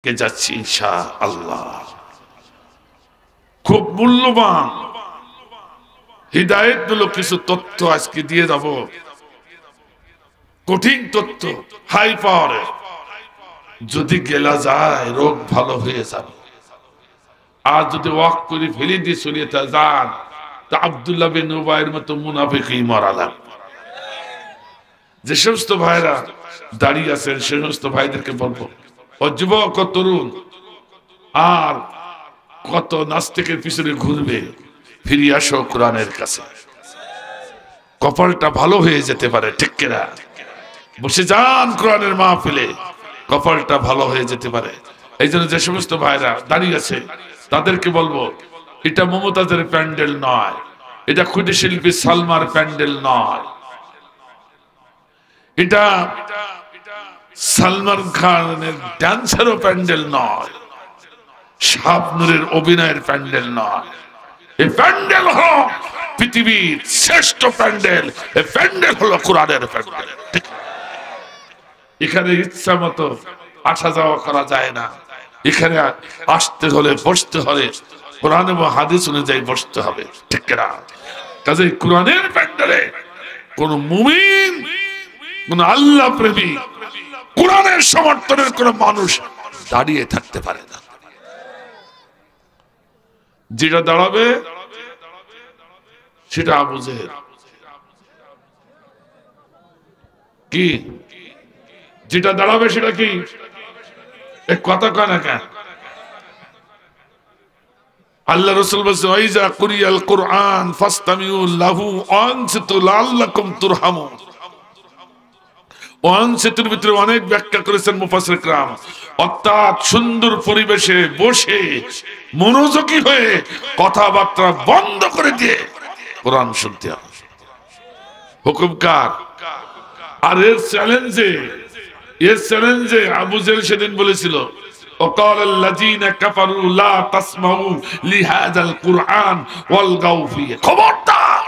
কে যাচ্ছি ইনশাআল্লাহ। খুব মূল্যবান হিদায়াত মূলক কিছু তথ্য আজকে দিয়ে যাব, কঠিন তথ্য, হাই পাওয়ারে। যদি গেলা যায় রোগ ভালো হয়ে যাবে, আর যদি ওয়াক করে ফেলে দিয়ে চলে যান তা আব্দুল্লাহ বিন উবাইয়ের মতো মুনাফিকই মারা লাগবে। যে সমস্ত ভাইরা দাঁড়িয়ে আছেন সে সমস্ত ভাইদেরকে বলবো, ও যুবক ও তরুণ আর কত নাস্তিকের পিছনে ঘুরবে, ফিরে আসো কোরআনের কাছে, কপালটা ভালো হয়ে যেতে পারে। ঠিক কিনা? বসে যান কোরআনের মাহফিলে, কপালটা ভালো হয়ে যেতে পারে। এই জন্য যে সমস্ত ভাইরা দাঁড়িয়ে আছে তাদেরকে বলবো, এটা মমতাজের প্যান্ডেল নয়, এটা খুঁটি শিল্পী সালমার প্যান্ডেল নয়, এটা সালমান খানের ডান্সারও প্যান্ডেল নয়, শাবনূরের অভিনয়ের প্যান্ডেল নয়। এই প্যান্ডেল হলো পৃথিবীর শ্রেষ্ঠ প্যান্ডেল। এই প্যান্ডেল হলো কোরআনের প্যান্ডেল। এখানে ইচ্ছা মতো আসা যাওয়া করা যায় না, এখানে আসতে হলে বসতে হলে কোরআন এবং হাদিস অনুযায়ী বসতে হবে। ঠিক না? কাজে কোরআনের প্যান্ডেলে কোন মুমিন, কোন আল্লাহ প্রেমী, কোরআনের সমর্থনের কোন মানুষ দাঁড়িয়ে থাকতে পারে না। যেটা দাঁড়াবে সেটা আবু জেহেল। কি যেটা দাঁড়াবে সেটা কি? এক কথা কয় না কেন? আল্লাহ রাসূল বলেছেন, ওয়াইজা কুরিয়াল কুরআন ফাসতামিউ লাহু ওয়ানসিতু লাআল্লাকুম তুরহামুন। ওয়ানসিতুর ভিতরে অনেক ব্যাখ্যা করেছেন মুফাসসির کرام, অর্থাৎ সুন্দর পরিবেশে বসে মনোযোগী হয়ে কথাবার্তা বন্ধ করে দিয়ে কোরআন শুনতে হবে। হুকুম কার? আর এর চ্যালেঞ্জে আবু জেহেল সেদিন বলেছিল, وقال الذين كفروا لا تسمعوا لهذا القرآن والغوا فيه। খবরদার,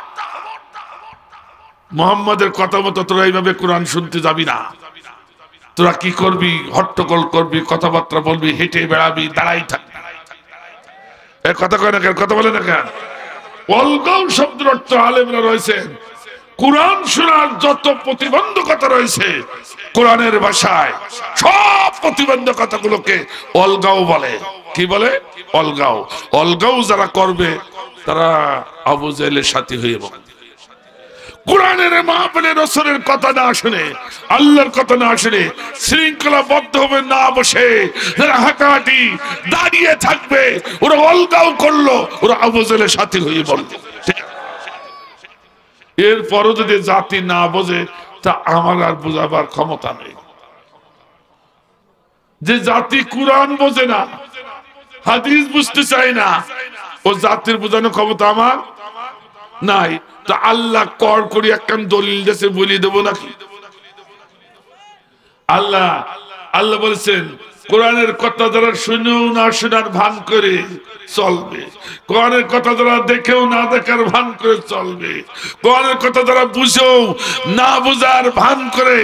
মুহাম্মাদের কথা মতো তোরা এইভাবে কোরআন শুনতে যাবি না। তোরা কি করবি? হট্টগোল করবি, কথাবার্তা বলবি, হেঁটে বেড়াবি, দাঁড়াই থাকবি। এ কথা কয় না কেন? কথা বলে না কেন? ওয়ালগাউ শব্দের অর্থ আলেমরা রয়েছেন, কোরআন শোনার যত প্রতিবন্ধকতা রয়েছে কোরআনের ভাষায় সব প্রতিবন্ধকতাগুলোকে অলগাও বলে। কি বলে? অলগাও। অলগাও যারা করবে তারা আবু জেহেলের সাথী হয়ে যাবে। কোরআনের মাহফিলে রাসূলের কথা না শুনে, আল্লাহর কথা না শুনে, শৃঙ্খলাবদ্ধ হবে না বসে যারা হাঁটাহাঁটি দাঁড়িয়ে থাকবে, ওরা অলগাও করলো, ওরা আবু জেহেলের সাথী হয়ে বলবে। এরপরও যদি জাতি না বোঝে তা আমার আর বোঝাবার ক্ষমতা নেই। যে জাতি কোরআন বোঝে না, হাদিস বুঝতে চায় না, ও জাতির বোঝানোর ক্ষমতা আমার নাই। তো আল্লাহ কর করি একখান দলিল দেশে বলিয়ে দেবো নাকি? আল্লাহ বলেছেন, কোরআনের কথা যারা শুনেও না শোনার ভান করে চলবে, কোরআনের কথা যারা দেখেও না দেখার ভান করে চলবে, কোরআনের কথা যারা বুঝেও না বুঝার ভান করে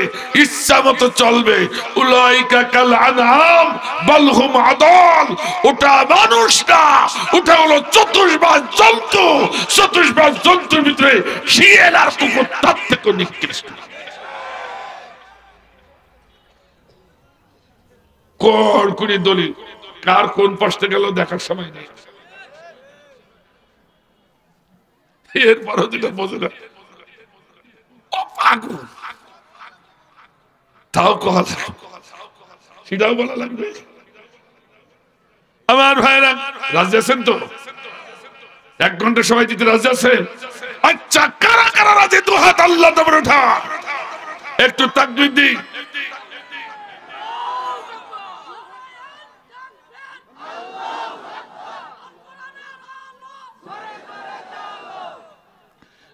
ইচ্ছা মতো চলবে, উলাইকা কাল আনআম বাল হুম আদাল। ওটা মানুষ না, ওটা হলো চতুষ্পাদ জন্তু। চতুষ্পাদ জন্তুর ভিতরে শিয়াল আর কুকুর তার থেকে নিকৃষ্ট। কড়কড়ি দলিল কার কোন পাশে গেল দেখার সময় নেই। এরপরও যেটা বোঝে না তাও কথা সেটাও বলা লাগবে। আমার ভাইরা রাজি আছেন তো? 1 ঘন্টা সময় দিতে রাজি আছেন? আচ্ছা, কারা কারা রাজি? 2 হাত আল্লাহ তাআলা উঠা, একটু তাকবীর দিই।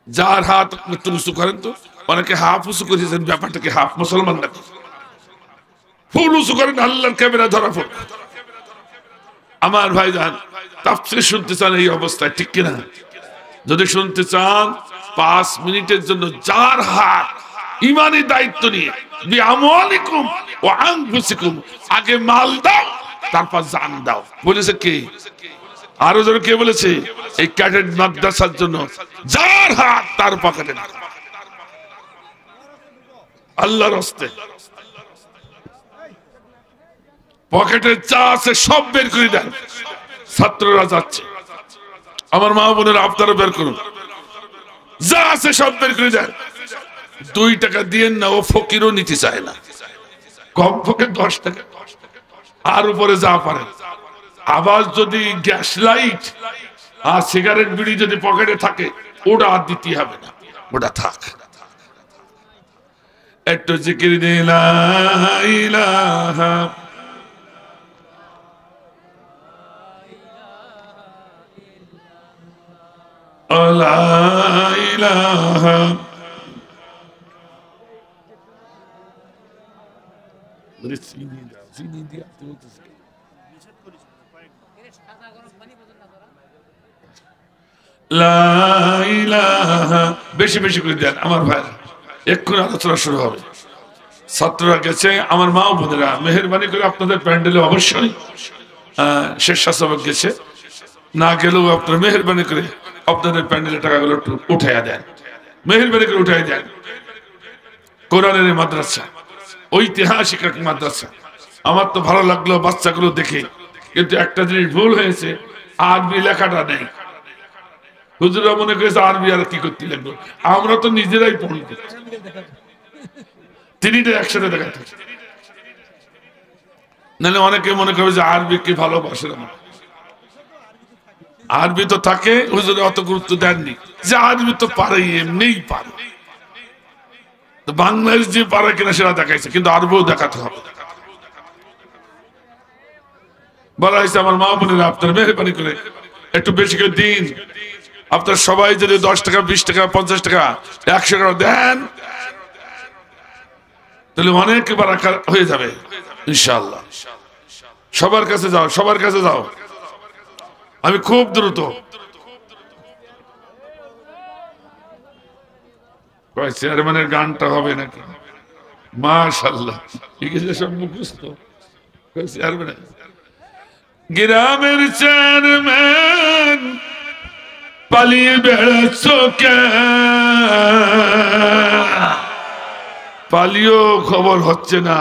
যার হাত একটু উঁচু করেন তো। অনেকে হাফ উঁচু করেছেন, ব্যাপারটাকে হাফ মুসলমান নাকি? ফুল উঁচু করেন, আল্লাহর ক্যামেরা ধরা পড়ে। আমার ভাইজান, তাফসীর শুনতে চান এই অবস্থায়, ঠিক কিনা? যদি শুনতে চান 5 মিনিটের জন্য যার হাত ইমানি দায়িত্ব নিয়ে বিআমওয়ালিকুম ওয়া আনফুসিকুম, আগে মাল দাও তারপর জান দাও। বলেছে কে? আরো জন কে বলেছে? এই ক্যাডেট মাদ্রাসার জন্য যার হাত তার পকেটে আল্লাহর হস্তে পকেটে যা আছে সব বের করে দেন। ছাত্ররা যাচ্ছে, আমার মা বোনেরা আপনারা বের করুন, যা আছে সব বের করে দেন। 2 টাকা দিয়ে না, ও ফকিরও নিতে চায় না, কম পক্ষে 10 টাকা আর উপরে যা পারেন। আবার যদি গ্যাস লাইট আর সিগারেট বিড়ি যদি পকেটে থাকে, ওটা আর দিতে হবে না, ওটা থাক। একটু জিকির দিয়ে লা ইলাহা লা ইলাহা বেশি বেশি করে দেন আমার ভাই। এক্ষুনি আলোচনা শুরু হবে। ছাত্ররা গেছে, আমার মা বোনেরা মেহেরবানি করে আপনাদের প্যান্ডেলে অবশ্যই স্বেচ্ছাসেবক গেছে, না গেলেও আপনারা মেহেরবানি করে আপনাদের প্যান্ডেলের টাকাগুলো একটু উঠাইয়া দেন, মেহেরবানি করে উঠাই দেন। কোরআনের মাদ্রাসা, ঐতিহাসিক এক মাদ্রাসা। আমার তো ভালো লাগলো বাচ্চাগুলো দেখে, কিন্তু একটা জিনিস ভুল হয়েছে, আরবি লেখাটা নেই। হুজুরা মনে করেছে আরবি আর কি করতে লাগলো, আমরা তো নিজেরাই পড়ি, তিনটা একসাথে দেখাতে। নাহলে অনেকে মনে করবে যে আরবি কি ভালোবাসে না, আরবি তো থাকে, হুজুরে অত গুরুত্ব দেননি যে আরবি তো পারে, এমনিই পারে। তো বাংলাদেশ যে পারে কিনা সেটা দেখাইছে, কিন্তু আরবিও দেখাতে হবে। বলা হয়েছে আমার মা বোনেরা আপনারা মেহেরবানি করে একটু বেশি করে দিন। আপনার সবাই যদি 10 টাকা 20 টাকা 50 টাকা 100 টাকা দেন, তাহলে অনেক বারাকা হয়ে যাবে ইনশাআল্লাহ। সবার কাছে যাও, সবার কাছে যাও, আমি খুব দ্রুত। চেয়ারম্যানের গানটা হবে নাকি? মাশাআল্লাহ, সব মুখস্থ। চেয়ারম্যান, গ্রামের চেয়ারম্যান পালিয়ে বেড়াচ্ছ কেন? পালিয়েও খবর হচ্ছে না,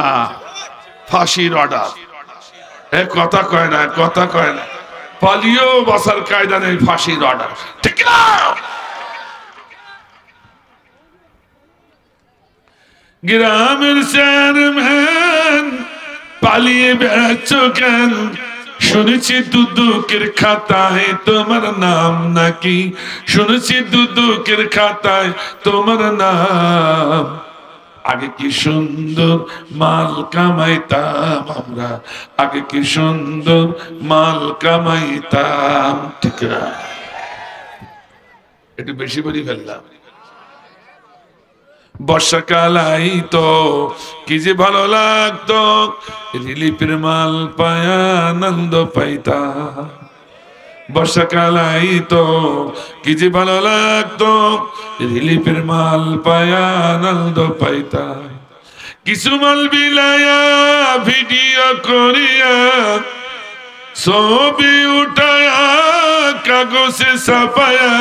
ফাঁসির অর্ডার। কথা কয় না, কথা কয় না, পালিয়েও বাসার কায়দা নেই, ফাঁসির অর্ডার। ঠিক না? গ্রামের চেয়ারম্যান পালিয়ে বেড়াচ্ছ কেন? শুনেছি দুদুকের খাতায় তোমার নাম নাকি, শুনেছি দুদুকের খাতায় তোমার নাম। আগে কি সুন্দর মাল কামাইতাম আমরা, আগে কি সুন্দর মাল কামাইতাম। ঠিক না? একটু বেশি বলি ফেললাম। বর্ষাকাল আইতো কি যে ভালো লাগতো, রিলিফের মাল পায়া আনন্দ পাইতাম। বর্ষাকাল আইতো কি যে ভালো লাগতো, রিলিফের মাল পায়া আনন্দ পাইতাম। কিছু মাল বিলায়া ভিডিও করিয়া ছবি উঠায়া কাগজে ছাপায়া,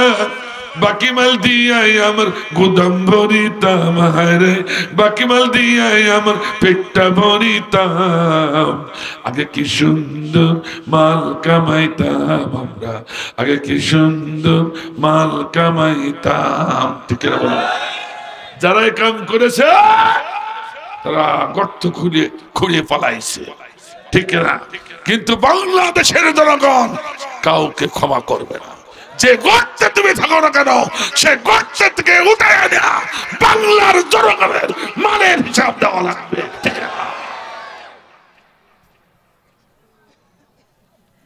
বাকি মাল দিয়াই আমার গুদাম ভরিতাম। হায়রে, বাকি মাল দিয়াই আমার পেটটা ভরিতাম। আগে কি সুন্দর মাল কামাইতাম আমরা, আগে কি সুন্দর মাল কামাইতাম। ঠিক না? যারা এই কাম করেছে তারা গর্ত খুঁড়িয়ে পালাইছে। ঠিক না? কিন্তু বাংলাদেশের জনগণ কাউকে ক্ষমা করবে না। যে গর্তে তুমি থাকো না কেন, সে গর্তে থেকে উঠে আনা বাংলার জনগণের মানের হিসাব দেওয়া লাগবে।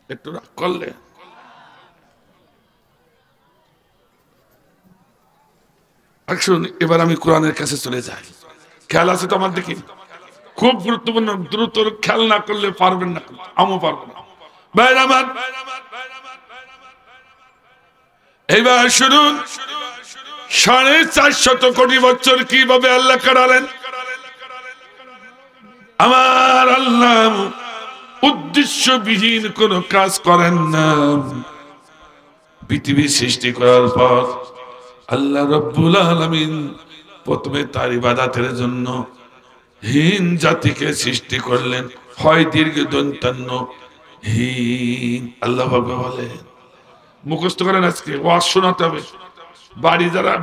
একটু রাগ করলে এবার আমি কোরআনের কাছে চলে যাই। খেয়াল আছে তো আমার দিকে? খুব গুরুত্বপূর্ণ, দ্রুত খেয়াল না করলে পারবেন না, আমিও পারবো না। ভাইরা আমার, এইবার শুনুন 450 কোটি বছর কিভাবে আল্লাহ কাটালেন। আমার আল্লাহ উদ্দেশ্যবিহীন কোন কাজ করেন না। পৃথিবী সৃষ্টি করার পর আল্লাহ রাব্বুল আলামিন প্রথমে তার ইবাদতের জন্য হীন জাতিকে সৃষ্টি করলেন, হয় দীর্ঘ দন্তান্ন হীন। আল্লাহ বলে মুখস্থ করেন, আজকে ওয়াজ শোনাতে হবে,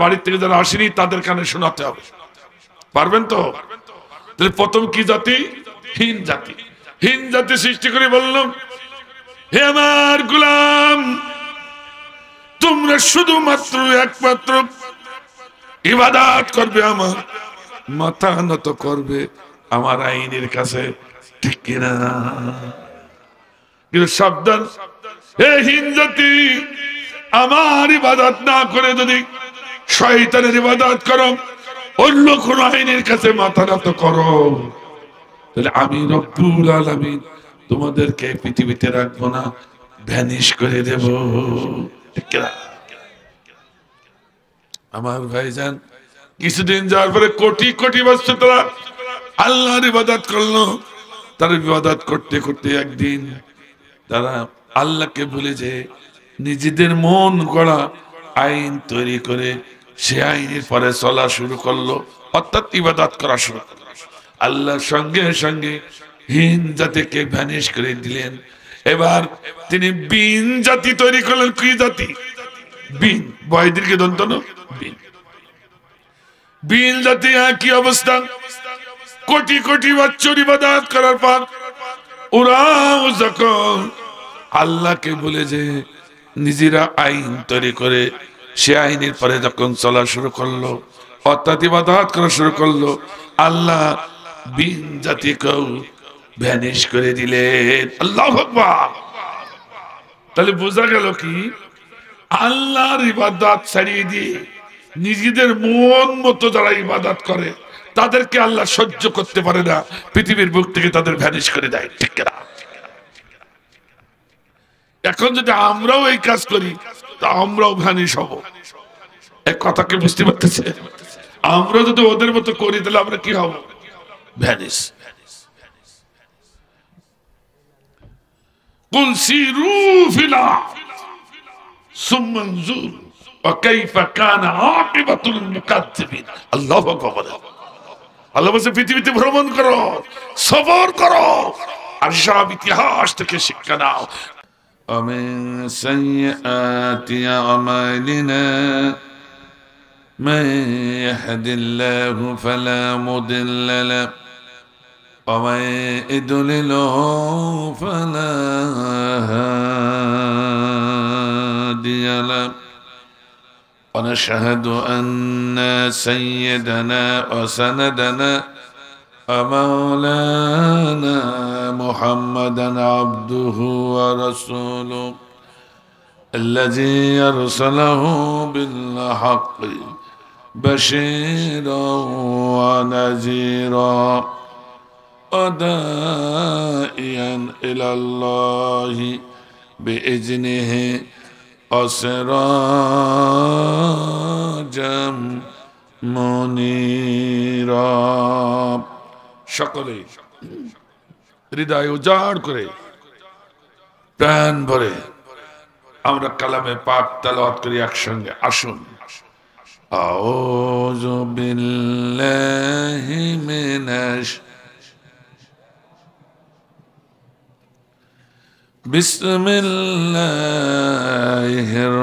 বাড়ির থেকে যারা আসেনি তাদের কানে শোনাতে হবে, পারবেন তো? তাহলে প্রথম কি জাতি? হীন জাতি। হীন জাতি সৃষ্টি করে বললাম, হে আমার গোলাম, তোমরা শুধুমাত্র একমাত্র ইবাদত করবে, আমার মাথা নত করবে আমার আইনের কাছে, ঠিক কিনা? কিন্তু সাবধান, হে হীন জাতি, আমার ইবাদত না করে যদি শয়তানের ইবাদত করো, অন্য কোন আইনের কাছে মাথা নত করো, তাহলে আমি রব্বুল আলামিন তোমাদেরকে পৃথিবীতে রাখবো না, ভ্যানিশ করে দেব। আমার ভাইজান, কিছুদিন যাওয়ার পরে কোটি কোটি বছর তারা আল্লাহর ইবাদত করলো। তারা ইবাদত করতে করতে একদিন তারা আল্লাহকে ভুলে যে নিজেদের মন গড়া আইন তৈরি করে সে আইনের পরে চলা শুরু করলো, অর্থাৎ ইবাদত করা শুরু করলো। আল্লাহর সঙ্গে সঙ্গে হীন জাতিকে ভ্যানিশ করে দিলেন। এবার তিনি বিন জাতি তৈরি করলেন। কি জাতি? বিন, বয়দীর্ঘ দন্তন বিন। বিন জাতি কি অবস্থা? কোটি কোটি বছর ইবাদত করার পর ওরাও যখন আল্লাহকে বলে যে নিজেরা আইন তৈরি করে সে আইনের পরে যখন চলা শুরু করলো, অর্থাৎ ইবাদত করা শুরু করলো, আল্লাহ বিন জাতিকেও ভ্যানিশ করে দিলেন। আল্লাহু আকবার। তাহলে বোঝা গেল কি, আল্লাহর ইবাদত ছাড়িয়ে দিয়ে নিজেদের মন মতো যারা ইবাদত করে তাদেরকে আল্লাহ সহ্য করতে পারে না, পৃথিবীর বুক থেকে তাদের ভ্যানিশ করে দেয়, ঠিক না? এখন যদি আমরাও এই কাজ করি তা আমরাও ভ্যানিশ হব। এক কথাকে বুঝতে পারতেছে? আমরা যদি ওদের মতো করি তাহলে আমরা কি হব? ভ্যানিশ। কুল সিরু ফিল আরদ সুম্মা আনজুরু ওয়া কাইফা কানা আকিবাতুল মুকাজ্জিবিন। আল্লাহু আকবার। আল্লাহ বলছে পৃথিবীতে ভ্রমণ করো, সফর করো, আর সব ইতিহাস থেকে শিক্ষা নাও। ومن سيئات أعمالنا من يهد الله فلا مضل له ومن يضلله فلا هادي له ونشهد أن سيدنا وسندنا ومولانا محمدا عبده ورسوله الذي أرسله بالحق بشيرا ونذيرا وداعيا إلى الله بإذنه وسراجا منيرا। সকলে হৃদয় উজাড় করে প্রাণ ভরে আমরা কালামে পাক তেলাওয়াত করি একসঙ্গে। আসুন। আউযু বিল্লাহি মিনাশ বিসমিল্লাহির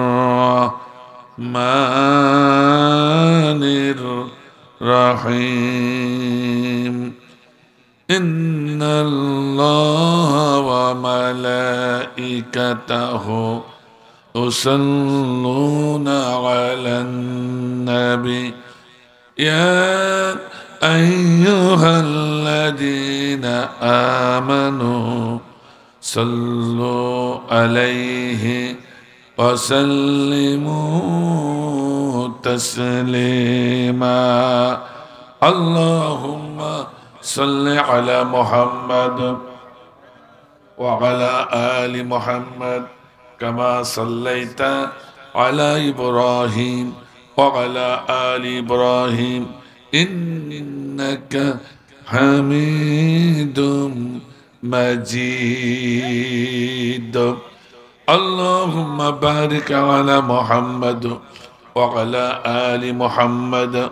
রহমানির রহিম। إن الله وملائكته يصلون على النبي يا أيها الذين آمنوا صلوا عليه وسلموا تسليما اللهم صل على محمد وعلى آل محمد كما صليت على إبراهيم وعلى آل إبراهيم إنك حميد مجيد اللهم بارك على محمد وعلى آل محمد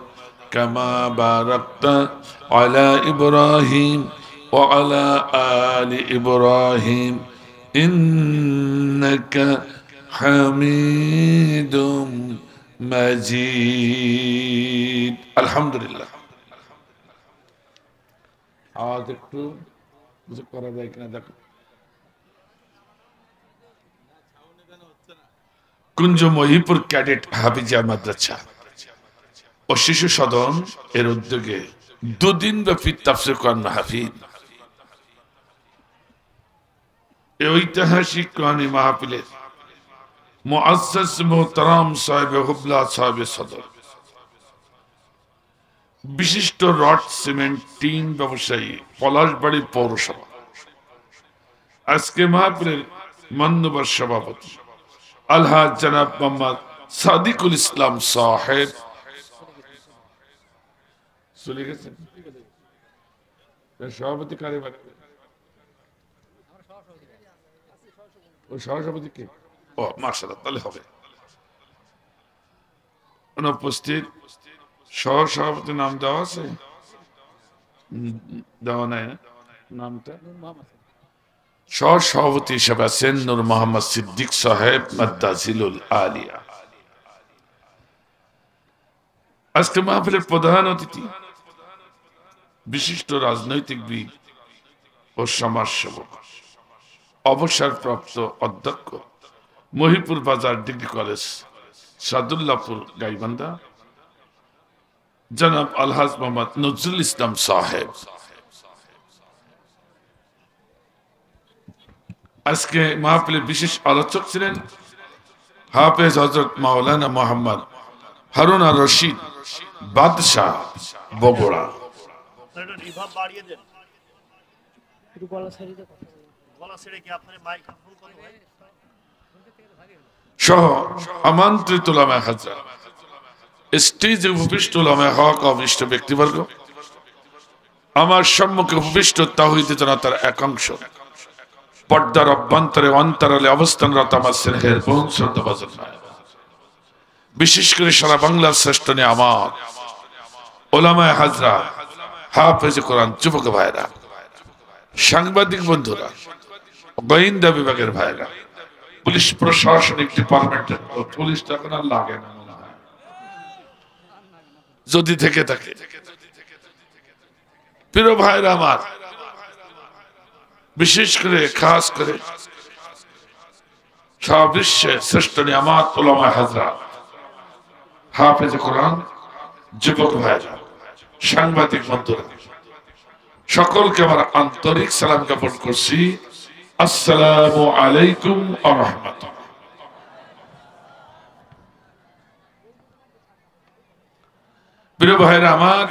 كما باركت على إبراهيم وعلى آل إبراهيم إنك حميد مجيد الحمد لله আওয়াজ একটু কিছু করা যায় কিনা দেখো কুঞ্জ মহিপুর ক্যাডেট হাফিজিয়া মাদ্রাসা ও শিশু সদন এর উদ্যোগে দুদিন ব্যাপী তাফসীর কোরআন মাহফিল এই ঐতিহাসিক কোরআনী মাহফিলের মুআজ্জাজ মুহতারাম সাহেব হুবলা সাহেব সদর বিশিষ্ট রড সিমেন্ট টিন ব্যবসায়ী পলাশবাড়ি পৌরসভা আজকে মাহফিলের মান্যবর সভাপতি আলহাজ জনাব মোহাম্মদ সাদিকুল ইসলাম সাহেব চলে গেছেন সভাপতি কারে বানাবে ওই সহসভাপতি কে ও মাশাআল্লাহ তাহলে হবে অনুপস্থিত সহসভাপতি নাম দেওয়া আছে দেওয়া নাই না নামটা সহসভাপতি হিসেবে আছেন নূর মোহাম্মদ সিদ্দিক সাহেব মাদ্দাজিলুল আলিয়া আজকে মাহফিলের প্রধান অতিথি বিশিষ্ট রাজনৈতিকবিদ ও সমাজসেবক অবসরপ্রাপ্ত অধ্যক্ষ মহিপুর বাজার ডিগ্রি কলেজ সাদুল্লাহপুর গাইবান্ধা জনাব আলহাজ মোহাম্মদ নজরুল ইসলাম সাহেব আজকে মাহফিলের বিশেষ আলোচক ছিলেন হাফেজ হযরত মাওলানা মোহাম্মদ হারুন আর রশিদ বাদশাহ বগুড়া সহ আমন্ত্রিত উলামায়ে হাজরাত স্টেজে উপবিষ্ট উলামায়ে হক অভিষ্ট ব্যক্তিবর্গ আমার সম্মুখে উপবিষ্ট তাওহীদ জনতার একাংশ পর্দার অভ্যন্তরে অন্তরালে অবস্থানরত আমার স্নেহের বহু শ্রদ্ধাভাজন বিশেষ করে সারা বাংলার শ্রেষ্ঠ নিয়ামত উলামায়ে হাজরাত হাফেজ কোরআন যুবক ভাইরা সাংবাদিক বন্ধুরা গোয়েন্দা বিভাগের ভাইরা পুলিশ প্রশাসনিক ডিপার্টমেন্টের পুলিশ তখন আর লাগে না যদি থেকে থাকে প্রিয় ভাইরা আমার বিশেষ করে খাস করে সারা বিশ্বের শ্রেষ্ঠ নিয়ামত উলামায়ে হাজরাত হাফেজ কোরআন যুবক ভাইরা সাংবাদিক বন্ধুরা সকলকে আমার আন্তরিক সালাম জ্ঞাপন করছি আসসালামু আলাইকুম ওয়া রাহমাতুল্লাহ প্রিয় ভাইরা আমার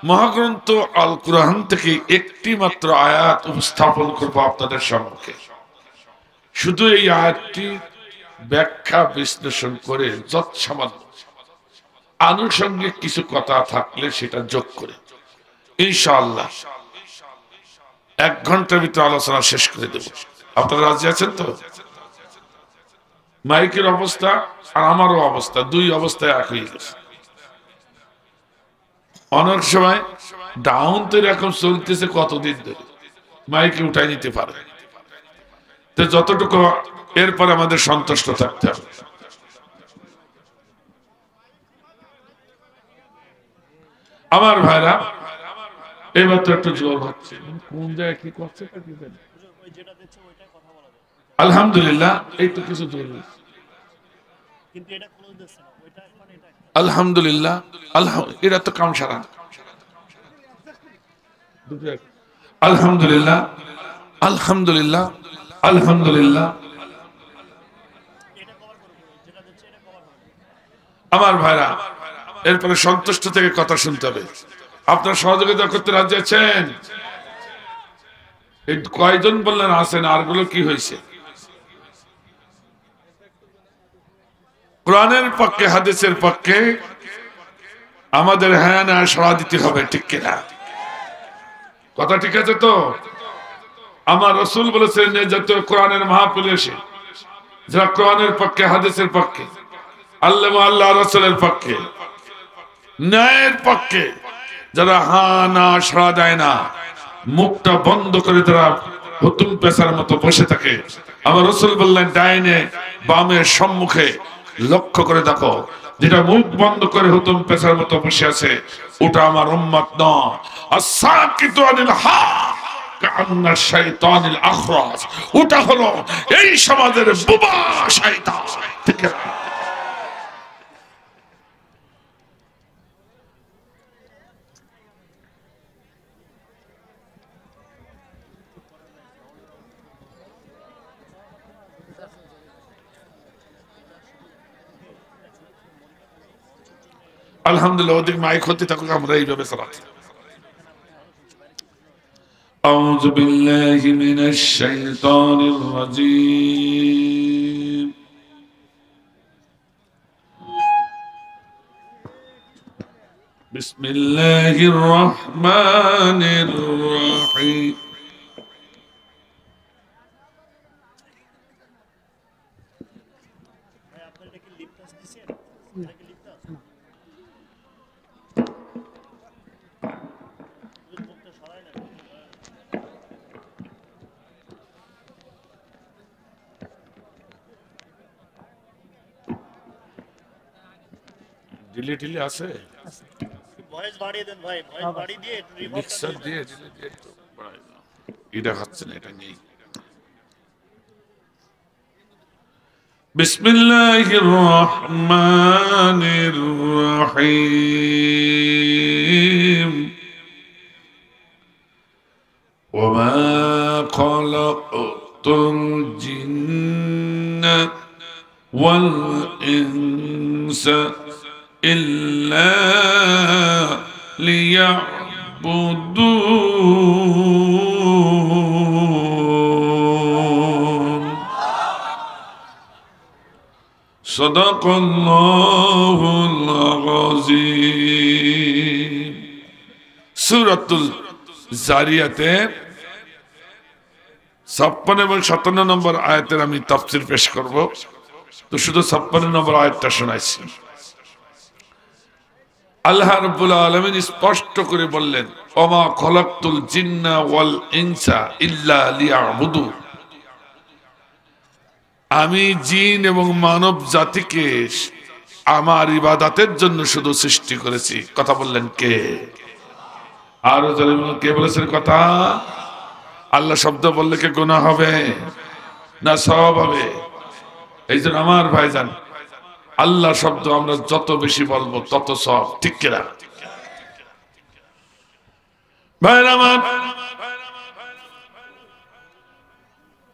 মহাগ্রন্থ আল কুরআন থেকে একটি মাত্র আয়াত উপস্থাপন করব আপনাদের সম্মুখে শুধু এই আয়াতটি ব্যাখ্যা বিশ্লেষণ করে যৎসামান্য আনুষঙ্গিক কিছু কথা থাকলে সেটা যোগ করে ইনশাআল্লাহ 1 ঘন্টার ভিতরে আলোচনা শেষ করে দেব আপনারা রাজি আছেন তো মাইকের অবস্থা আর আমারও অবস্থা দুই অবস্থায় এক হয়ে গেছে অনেক সময় ডাউন তো এরকম চলতেছে কতদিন ধরে মাইকে উঠাই নিতে পারে তো যতটুকু এরপর আমাদের সন্তুষ্ট থাকতে হবে আমার ভাইরা এবার তো একটু জোর হচ্ছে কোন জায়গায় কি করছে আলহামদুলিল্লাহ এই তো কিছু জোর আলহামদুলিল্লাহ এটা তো কাম সারা আলহামদুলিল্লাহ আলহামদুলিল্লাহ আলহামদুলিল্লাহ আমার ভাইরা এরপরে সন্তুষ্ট থেকে কথা শুনতে হবে আপনারা সহযোগিতা করতে রাজি আছেন এই কয়জন বললেন আছেন আরগুলো কি হয়েছে কোরআনের পক্ষে হাদিসের পক্ষে আমাদের হ্যাঁ না সাড়া দিতে হবে ঠিক কিনা কথা ঠিক আছে তো আমার রাসূল বলেছেন যে যত কোরআনের মাহফিল এসে যারা কোরআনের পক্ষে হাদিসের পক্ষে আল্লাহ আল্লাহ রাসূলের পক্ষে ন্যায়ের পক্ষে যারা হা না সাড়া দেয় না মুখটা বন্ধ করে তারা হুতুম পেশার মতো বসে থাকে আমার রাসূল বললেন ডাইনে বামে সম্মুখে লক্ষ্য করে দেখো যেটা মুখ বন্ধ করে হুতুম পেশার মতো বসে আছে ওটা আমার উম্মত নয় আসাকিতু আনিল হক কান্না শাইতানিল আখরাস ওটা হলো এই সমাজের বুবা শয়তান ঠিক আছে আলহামদুলিল্লাহ ওদিক মাইক হতে থাকুক আমরা এইভাবে চালাচ্ছি أعوذ بالله من الشيطان الرجيم بسم الله الرحمن الرحيم ডিলে ডিলে আছে ভয়েস বাড়িয়ে দেন ভাই ভয়েস বাড়িয়ে দিয়ে মিক্সার দিয়ে ডিলে দিয়ে একটু বাড়াই দাও এটা হচ্ছে না এটা নেই বিসমিল্লাহির রহমানির রহিম ওয়া খালাকতুল জিন্না ওয়াল ইনসা إلا ليعبدون صدق الله العظيم সূরাতুল জারিয়াতে 56 এবং 57 নম্বর আয়াতের আমি তাফসীর পেশ করব তো শুধু 56 নম্বর আয়াতটা শোনাইছি আল্লাহ রাব্বুল আলামিন স্পষ্ট করে বললেন ওমা খলাকতুল জিন্না ওয়াল ইনসা ইল্লা লিয়াবুদুন আমি জিন এবং মানব জাতিকে আমার ইবাদতের জন্য শুধু সৃষ্টি করেছি কথা বললেন কে আর কে বলেছেন কথা আল্লাহ শব্দ বললে কি গুনাহ হবে না সওয়াব হবে এইজন্য আমার ভাইজান আল্লাহ শব্দ আমরা যত বেশি বলবো তত সব ঠিক কিনা ভাইরা আমার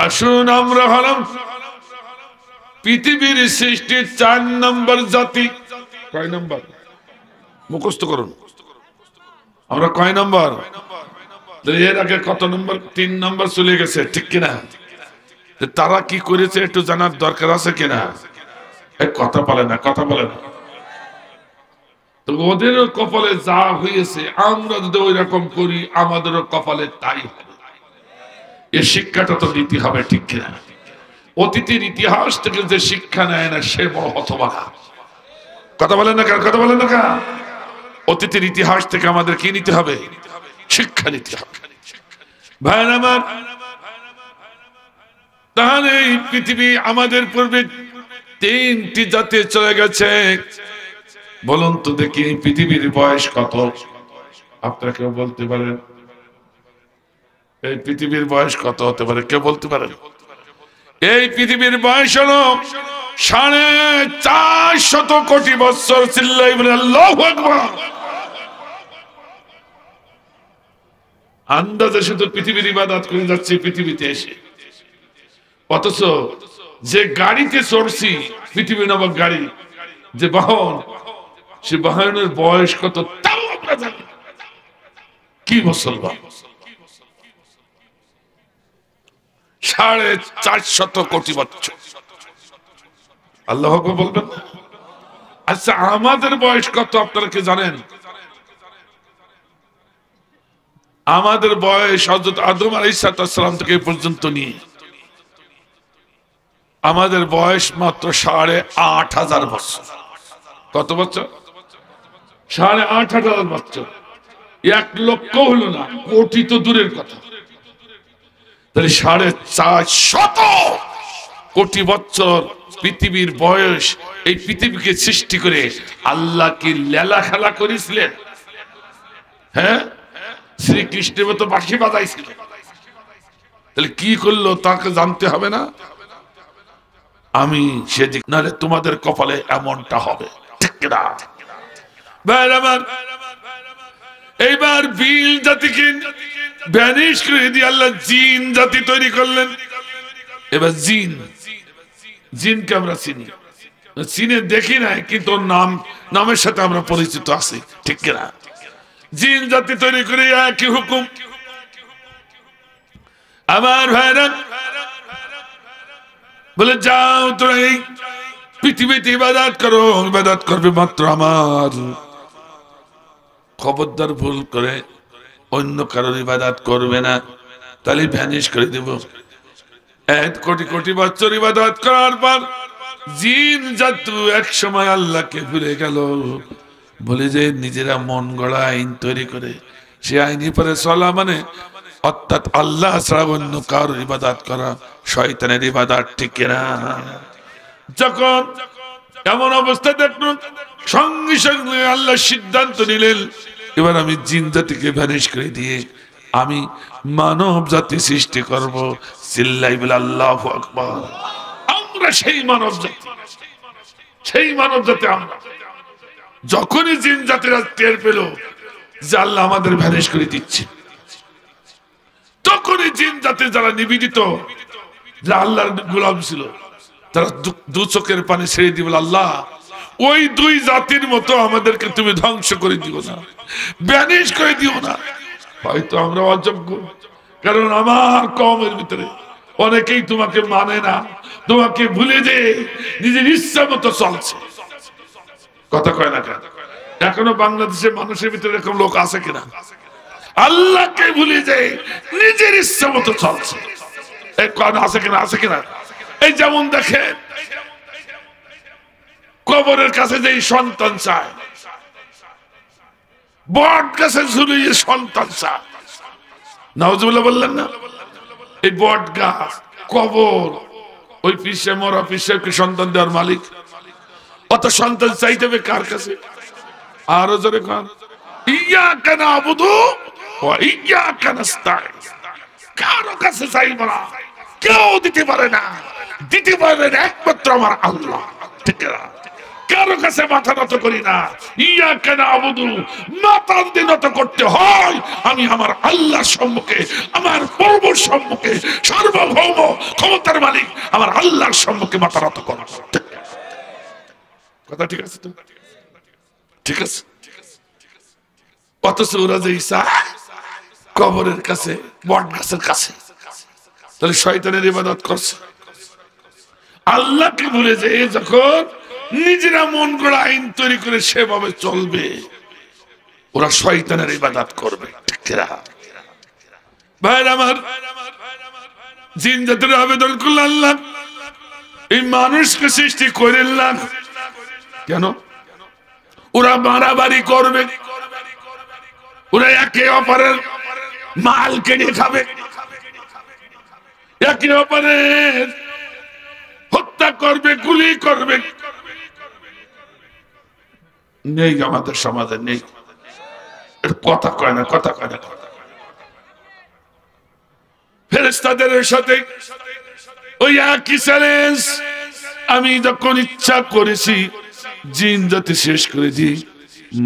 আসুন আমরা হলাম পৃথিবীর সৃষ্টির 4 নম্বর জাতি কয় নম্বর মুখস্থ করুন আমরা কয় নম্বর এর আগে কত নম্বর 3 নম্বর চলে গেছে ঠিক কিনা তারা কি করেছে একটু জানার দরকার আছে কিনা কথা বলে না কথা বলে না তো ওদেরও কপালে যা হয়েছে আমরা যদি ওই রকম করি আমাদেরও কপালে তাই হবে এই শিক্ষাটা তো নিতে হবে ঠিক কিনা অতীতের ইতিহাস থেকে যে শিক্ষা নেয় না সে বড় হতভাগা কথা বলেন না কথা বলেন না অতীতের ইতিহাস থেকে আমাদের কি নিতে হবে শিক্ষা নিতে হবে ভাইরা আমার তাহলে এই পৃথিবী আমাদের পূর্বে 3টি জাতি চলে গেছে বলুন তো দেখি পৃথিবীর বয়স কত আপনারা কেউ বলতে পারেন এই পৃথিবীর বয়স কত হতে পারে কেউ বলতে পারেন এই পৃথিবীর বয়স হলো 450 কোটি বছর চিল্লাই বলে আল্লাহু আকবার আন্দাজে শুধু পৃথিবীর ইবাদত করে যাচ্ছে পৃথিবীতে এসে অথচ যে গাড়িতে চড়ছি পৃথিবী নামক গাড়ি যে বাহন সে বাহনের বয়স কত তাও আমরা জানি কি মুসলমান 450 কোটি বছর আল্লাহ বলবেন আচ্ছা আমাদের বয়স কত আপনারা কি জানেন আমাদের বয়স হযরত আদম আলাইহিস সালাম থেকে পর্যন্ত নিয়ে আমাদের বয়স মাত্র ৮,৫০০ বছর। কত বছর? ৮,৫০০ বছর। ১,০০,০০০ হলো না, কোটি তো দূরের কথা। তাহলে ৪৫০ কোটি বছর পৃথিবীর বয়স। এই পৃথিবীকে সৃষ্টি করে আল্লাহ কি লেলা খেলা করেছিলেন? হ্যাঁ, শ্রীকৃষ্ণের মতো বাঁশি বাজাইছিল। তাহলে কি করলো তাকে জানতে হবে না? আমি সেদিক নাহলে তোমাদের কপালে এমনটা হবে, ঠিক না? এইবার বিল জাতিকে ভ্যানিশ করে দিয়ে আল্লাহ জিন জাতি তৈরি করলেন। এবার জিনকে আমরা চিনি, চিনে দেখি নাই, কিন্তু নামের সাথে আমরা পরিচিত আছি, ঠিক না? জিন জাতি তৈরি করে একই হুকুম। আমার ভাইরা বলে, যাও তোরা এই পৃথিবীতে ইবাদত করো, ইবাদত করবে মাত্র আমার। খবরদার ভুল করে অন্য কারোর ইবাদত করবে না, তাহলে ভ্যানিশ করে দেব। ১ কোটি কোটি বছর ইবাদত করার পর জিন জাতু এক সময় আল্লাহকে ভুলে গেল। বলে যে নিজেরা মন গড়া আইন তৈরি করে সে আইনি পরে চলা, মানে অর্থাৎ আল্লাহ ছাড়া অন্য কারোর ইবাদত করা শয়তানের ইবাদত, ঠিক না? যখন এমন অবস্থা দেখলো, সঙ্গে সঙ্গে আল্লাহ সিদ্ধান্ত নিলেন, এবার আমি জিন জাতিকে ভ্যানিশ করে দিয়ে আমি মানব জাতি সৃষ্টি করব। চিল্লাই বলে আল্লাহু আকবার। আমরা সেই মানব জাতি, আমরা যখনই জিন জাতিরা টের পেল যে আল্লাহ আমাদের ভ্যানিশ করে দিচ্ছে, তখনই জিন জাতির যারা নিবেদিত, যারা আল্লাহর গোলাম ছিল, তারা দু চোখের পানি ছেড়ে দিবে, আল্লাহ ওই 2 জাতির মতো আমাদেরকে তুমি ধ্বংস করে দিও না, ভ্যানিশ করে দিও না। হয়তো আমরা অযোগ্য, কারণ আমার কওমের ভিতরে অনেকেই তোমাকে মানে না, তোমাকে ভুলে যে নিজের ইচ্ছা মতো চলছে। কথা কয় না কেন? এখনো বাংলাদেশের মানুষের ভিতরে এরকম লোক আছে কিনা? আল্লাহকে ভুলে যে নিজের ইচ্ছা মতো চলছে, আছে কিনা? আছে কিনা? এই যেমন দেখেন, কবরের কাছে যে সন্তান চায়, বট গাছে ঝুলিয়ে সন্তান চায়, নাউজুবিল্লাহ বললেন না? এই বট গাছ, কবর, ওই পিসে মরা পিসেকে সন্তান দেওয়ার মালিক। অত সন্তান চাইতে হবে কার কাছে? আরো জোরে কান, ইয়াকা নাবুদু ওয়া ইয়াকা নাস্তাইন। কারো কাছে চাইব না, কেউ দিতে পারে না, দিতে পারে একমাত্র আমার আল্লাহ, ঠিক না? কারো কাছে মাথা নত করি না। ইয়াকা নাবুদু, মাথা নত করতে হয় আমি আমার আল্লাহর সম্মুখে, আমার প্রভুর সম্মুখে, সার্বভৌম ক্ষমতার মালিক আমার আল্লাহর সম্মুখে মাথা নত করা। কথা ঠিক আছে তো? ঠিক আছে। অথচ ওরা যে ঈসা কবরের কাছে, বট গাছের কাছে, তাহলে শয়তানের ইবাদত করছে। আল্লাহকে ভুলে যে যখন নিজেরা মন গড়া আইন তৈরি করে সেভাবে চলবে, ওরা শয়তানের ইবাদত করবে, ঠিক না? ভাইরা আমার, জিন জাতির আবেদন করল, আল্লাহ এই মানুষকে সৃষ্টি করেন না কেন? ওরা মারামারি করবে, ওরা একে অপরের মাল কেটে খাবে, একে অপরের হত্যা করবে, গুলি করবে। নেই আমাদের সমাজে, নেই। কথা কয় না, কথা কয় না। ফেরেশতাদের সাথে ওই একই চ্যালেঞ্জ। আমি যখন ইচ্ছা করেছি জিন জাতি শেষ করে দিই,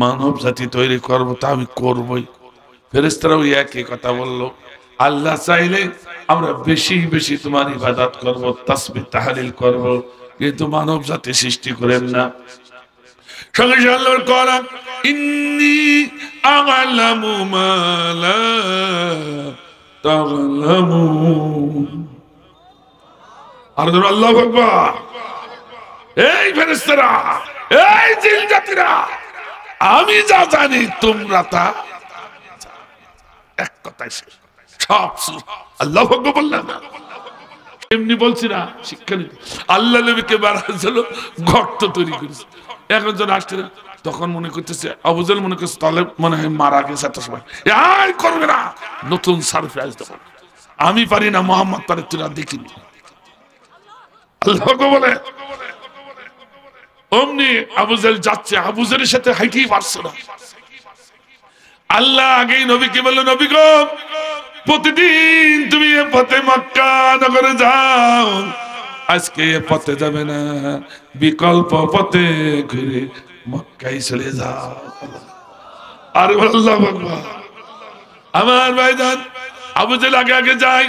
মানব জাতি তৈরি করবো, তা আমি করবই। ফেরেশতারা ওই একই কথা বললো, আল্লাহ চাইলে আমরা বেশি বেশি তোমার ইবাদত করব, তাসবিহ তাহলিল করব, কিন্তু মানব জাতি সৃষ্টি করেন না। সঙ্গে সঙ্গে আল্লাহর কোরআন, ইন্নী আ'লামু মা লা তা'লামুন। আর আল্লাহু আকবার। এই ফেরেশতারা, এই জিন জাতিরা, আমি যা জানি তোমরা তা এক কথা। কথাই শেষ, সব আল্লাহু আকবার বললেন না। এমনি বলছি না, শিক্ষা নিতে আল্লাহ নবীকে বাড়াচ্ছিল, গর্ত তৈরি করেছে। এখন জন আসছে না, তখন মনে করতেছে আবু জাহেল মনে করছে তাহলে মনে হয় মারা গেছে এত সময়, এই করবে না, নতুন সারপ্রাইজ দেবো। আমি পারি না, মোহাম্মদ পারে, তোরা দেখিনি। আল্লাহ বলে অমনি আবু জাহেল যাচ্ছে, আবু জাহেলের সাথে হাইটেই পারছে না। আল্লাহ আগেই নবীকে বলল, নবী গো প্রতিদিন তুমি এ পথে মক্কা নগরে যাও, আজকে এ পথে যাবে না, বিকল্প পথে ঘুরে মক্কায় চলে যাও। আর আল্লাহু আকবার। আমার ভাইজান আবু জাহেল আগে আগে যায়,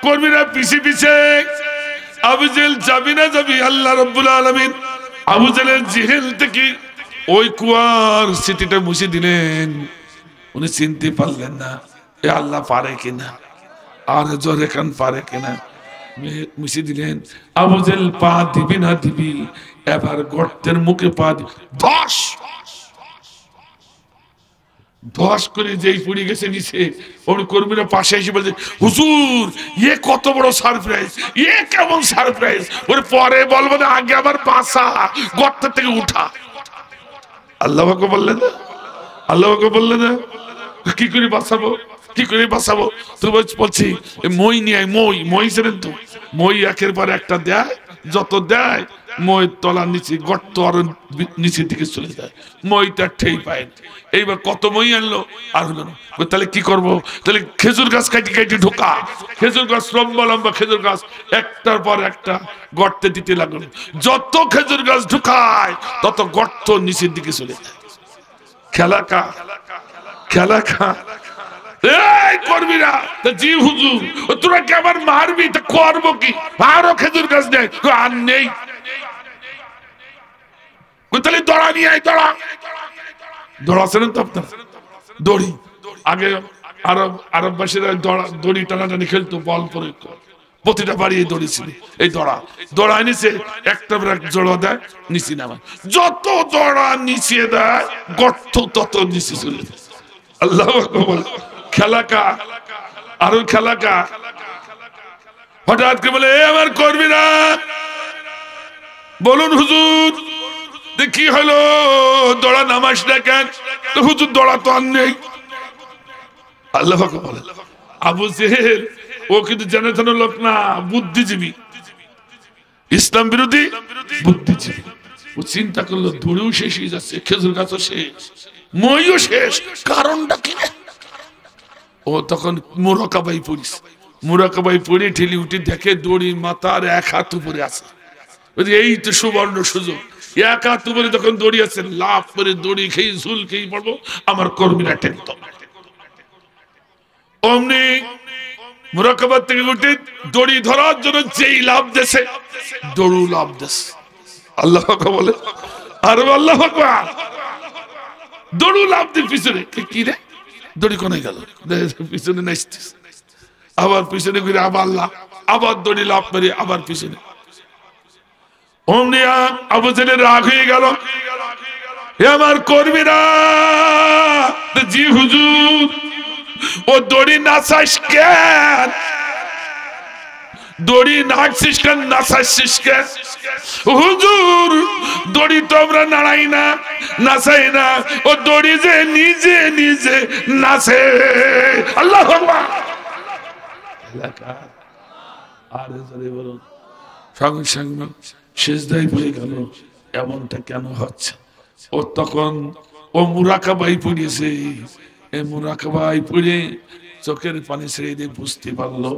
কর্মীরা পিছে পিছে। আবু জাহেল যাবি না যাবি, আল্লাহ রাব্বুল আলামিন আবু জাহেলের জিহেল থেকে ওই কুয়ার স্মৃতিটা মুছে দিলেন। উনি চিনতে পারলেন না এ আল্লাহ পারে কিনা, আর জোরে খান পারে কিনা, মুছে দিলেন। আবু জাহেল পা দিবি না দিবি, এবার গর্তের মুখে পা দিবি, ধস করে যেই পড়ে গেছে নিচে, ওর কর্মীরা পাশে এসে বলছে, হুজুর ইয়ে কত বড় সারপ্রাইজ, ইয়ে কেমন সারপ্রাইজ, ওর পরে বলবো না, আগে আবার বাঁচা, গর্ত থেকে উঠা। আল্লাহকে বললেন না, আল্লাহকে বললেন না, কি করে বাঁচাবো, কি করে বাঁচাবো? তো বলছি মই নিয়ে, মই ছিলেন তো, মই একের পর একটা দেয়, যত দেয় মই তলার নিচে গর্ত আরো নিচের দিকে চলে যায়, মইটা ঠেই পায়। এইবার কত মই আনলো, আর হলো না। তাহলে কি করবো? তাহলে খেজুর গাছ কাটি কাটি ঢোকা, খেজুর গাছ লম্বা লম্বা খেজুর গাছ একটার পর একটা গর্তে দিতে লাগলো। যত খেজুর গাছ ঢুকায় তত গর্ত নিচের দিকে চলে যায়। খেলা কা, খেলা কা। এই কর্মীরা, জি হুজুর তোরা কি আবার মারবি, তা করবো কি, আরো খেজুর গাছ নেই, আর নেই, তাহলে দড়া নিয়ে আয়, দড়া, দড়া ছিলেন তো আপনার, দড়ি। আগে আরববাসীরা দড়ি টানাটানি খেলতো, বল প্রয়োগ করে, প্রতিটা বাড়ি দড়ি ছিল। এই দড়া নিচে একটা জোড়া দেয়, নিচে নামায়, যত দড়া নিচে দেয় গর্ত তত নিচে চলে যায়। আল্লাহু আকবার। খেলা কা, আরো খেলা কা। হঠাৎ করে বলে, আমার কর্মীরা বলুন হুজুর কি হলো, দড়া নামাস না কেন? হুজুর দড়া তো আর নেই। আল্লাহ বলে, আবু জেহেল ও কিন্তু জেনে জানো লোক না, বুদ্ধিজীবী, ইসলাম বিরোধী বুদ্ধিজীবী। ও চিন্তা করলো দড়িও শেষ হয়ে যাচ্ছে, খেজুর গাছও শেষ, মইও শেষ, কারণটা কি? ও তখন মুরাকাবাই পড়িস, মুরাকাবাই পড়ে ঠেলি উঠে দেখে দড়ি মাথার এক হাত উপরে আছে। এই তো সুবর্ণ সুযোগ, এক হাত উপরে যখন দড়ি আছে, লাভ করে দড়ি খেয়ে ঝুল খেয়ে পড়বো, আমার কর্মীরা টেনত। অমনি মুরাকাবার থেকে উঠে দড়ি ধরার জন্য যেই লাভ দেশে, দড়ু লাভ দেশে। আল্লাহ বলে, আর আল্লাহ দড়ু লাভ দিয়ে পিছনে, কি রে দড়ি কোনে গেল, পিছনে নাচতেস, আবার পিছনে ঘুরে আবার লাভ, আবার দড়ি লাভ করে আবার পিছনে। অমনি আবু জাহেল রাগ হয়ে গেল, আমার কর্মীরা, জি হুজুর ও দড়ি নাচাইস কেন, দড়ি নাচছিস কেন, নাচাইছিস কেন? হুজুর দড়ি তো আমরা নাড়াই না, নাচাই না, ও দড়ি যে নিজে নিজে নাচে। আল্লাহ আর বলুন, সঙ্গে সঙ্গে সেজদায় পড়ে গেল। এমনটা কেন হচ্ছে? ও তখন ও মুরাকাবাই পড়িয়েছে, এই মুরাকাবাই পড়ে চোখের পানি ছেড়ে দিয়ে বুঝতে পারলো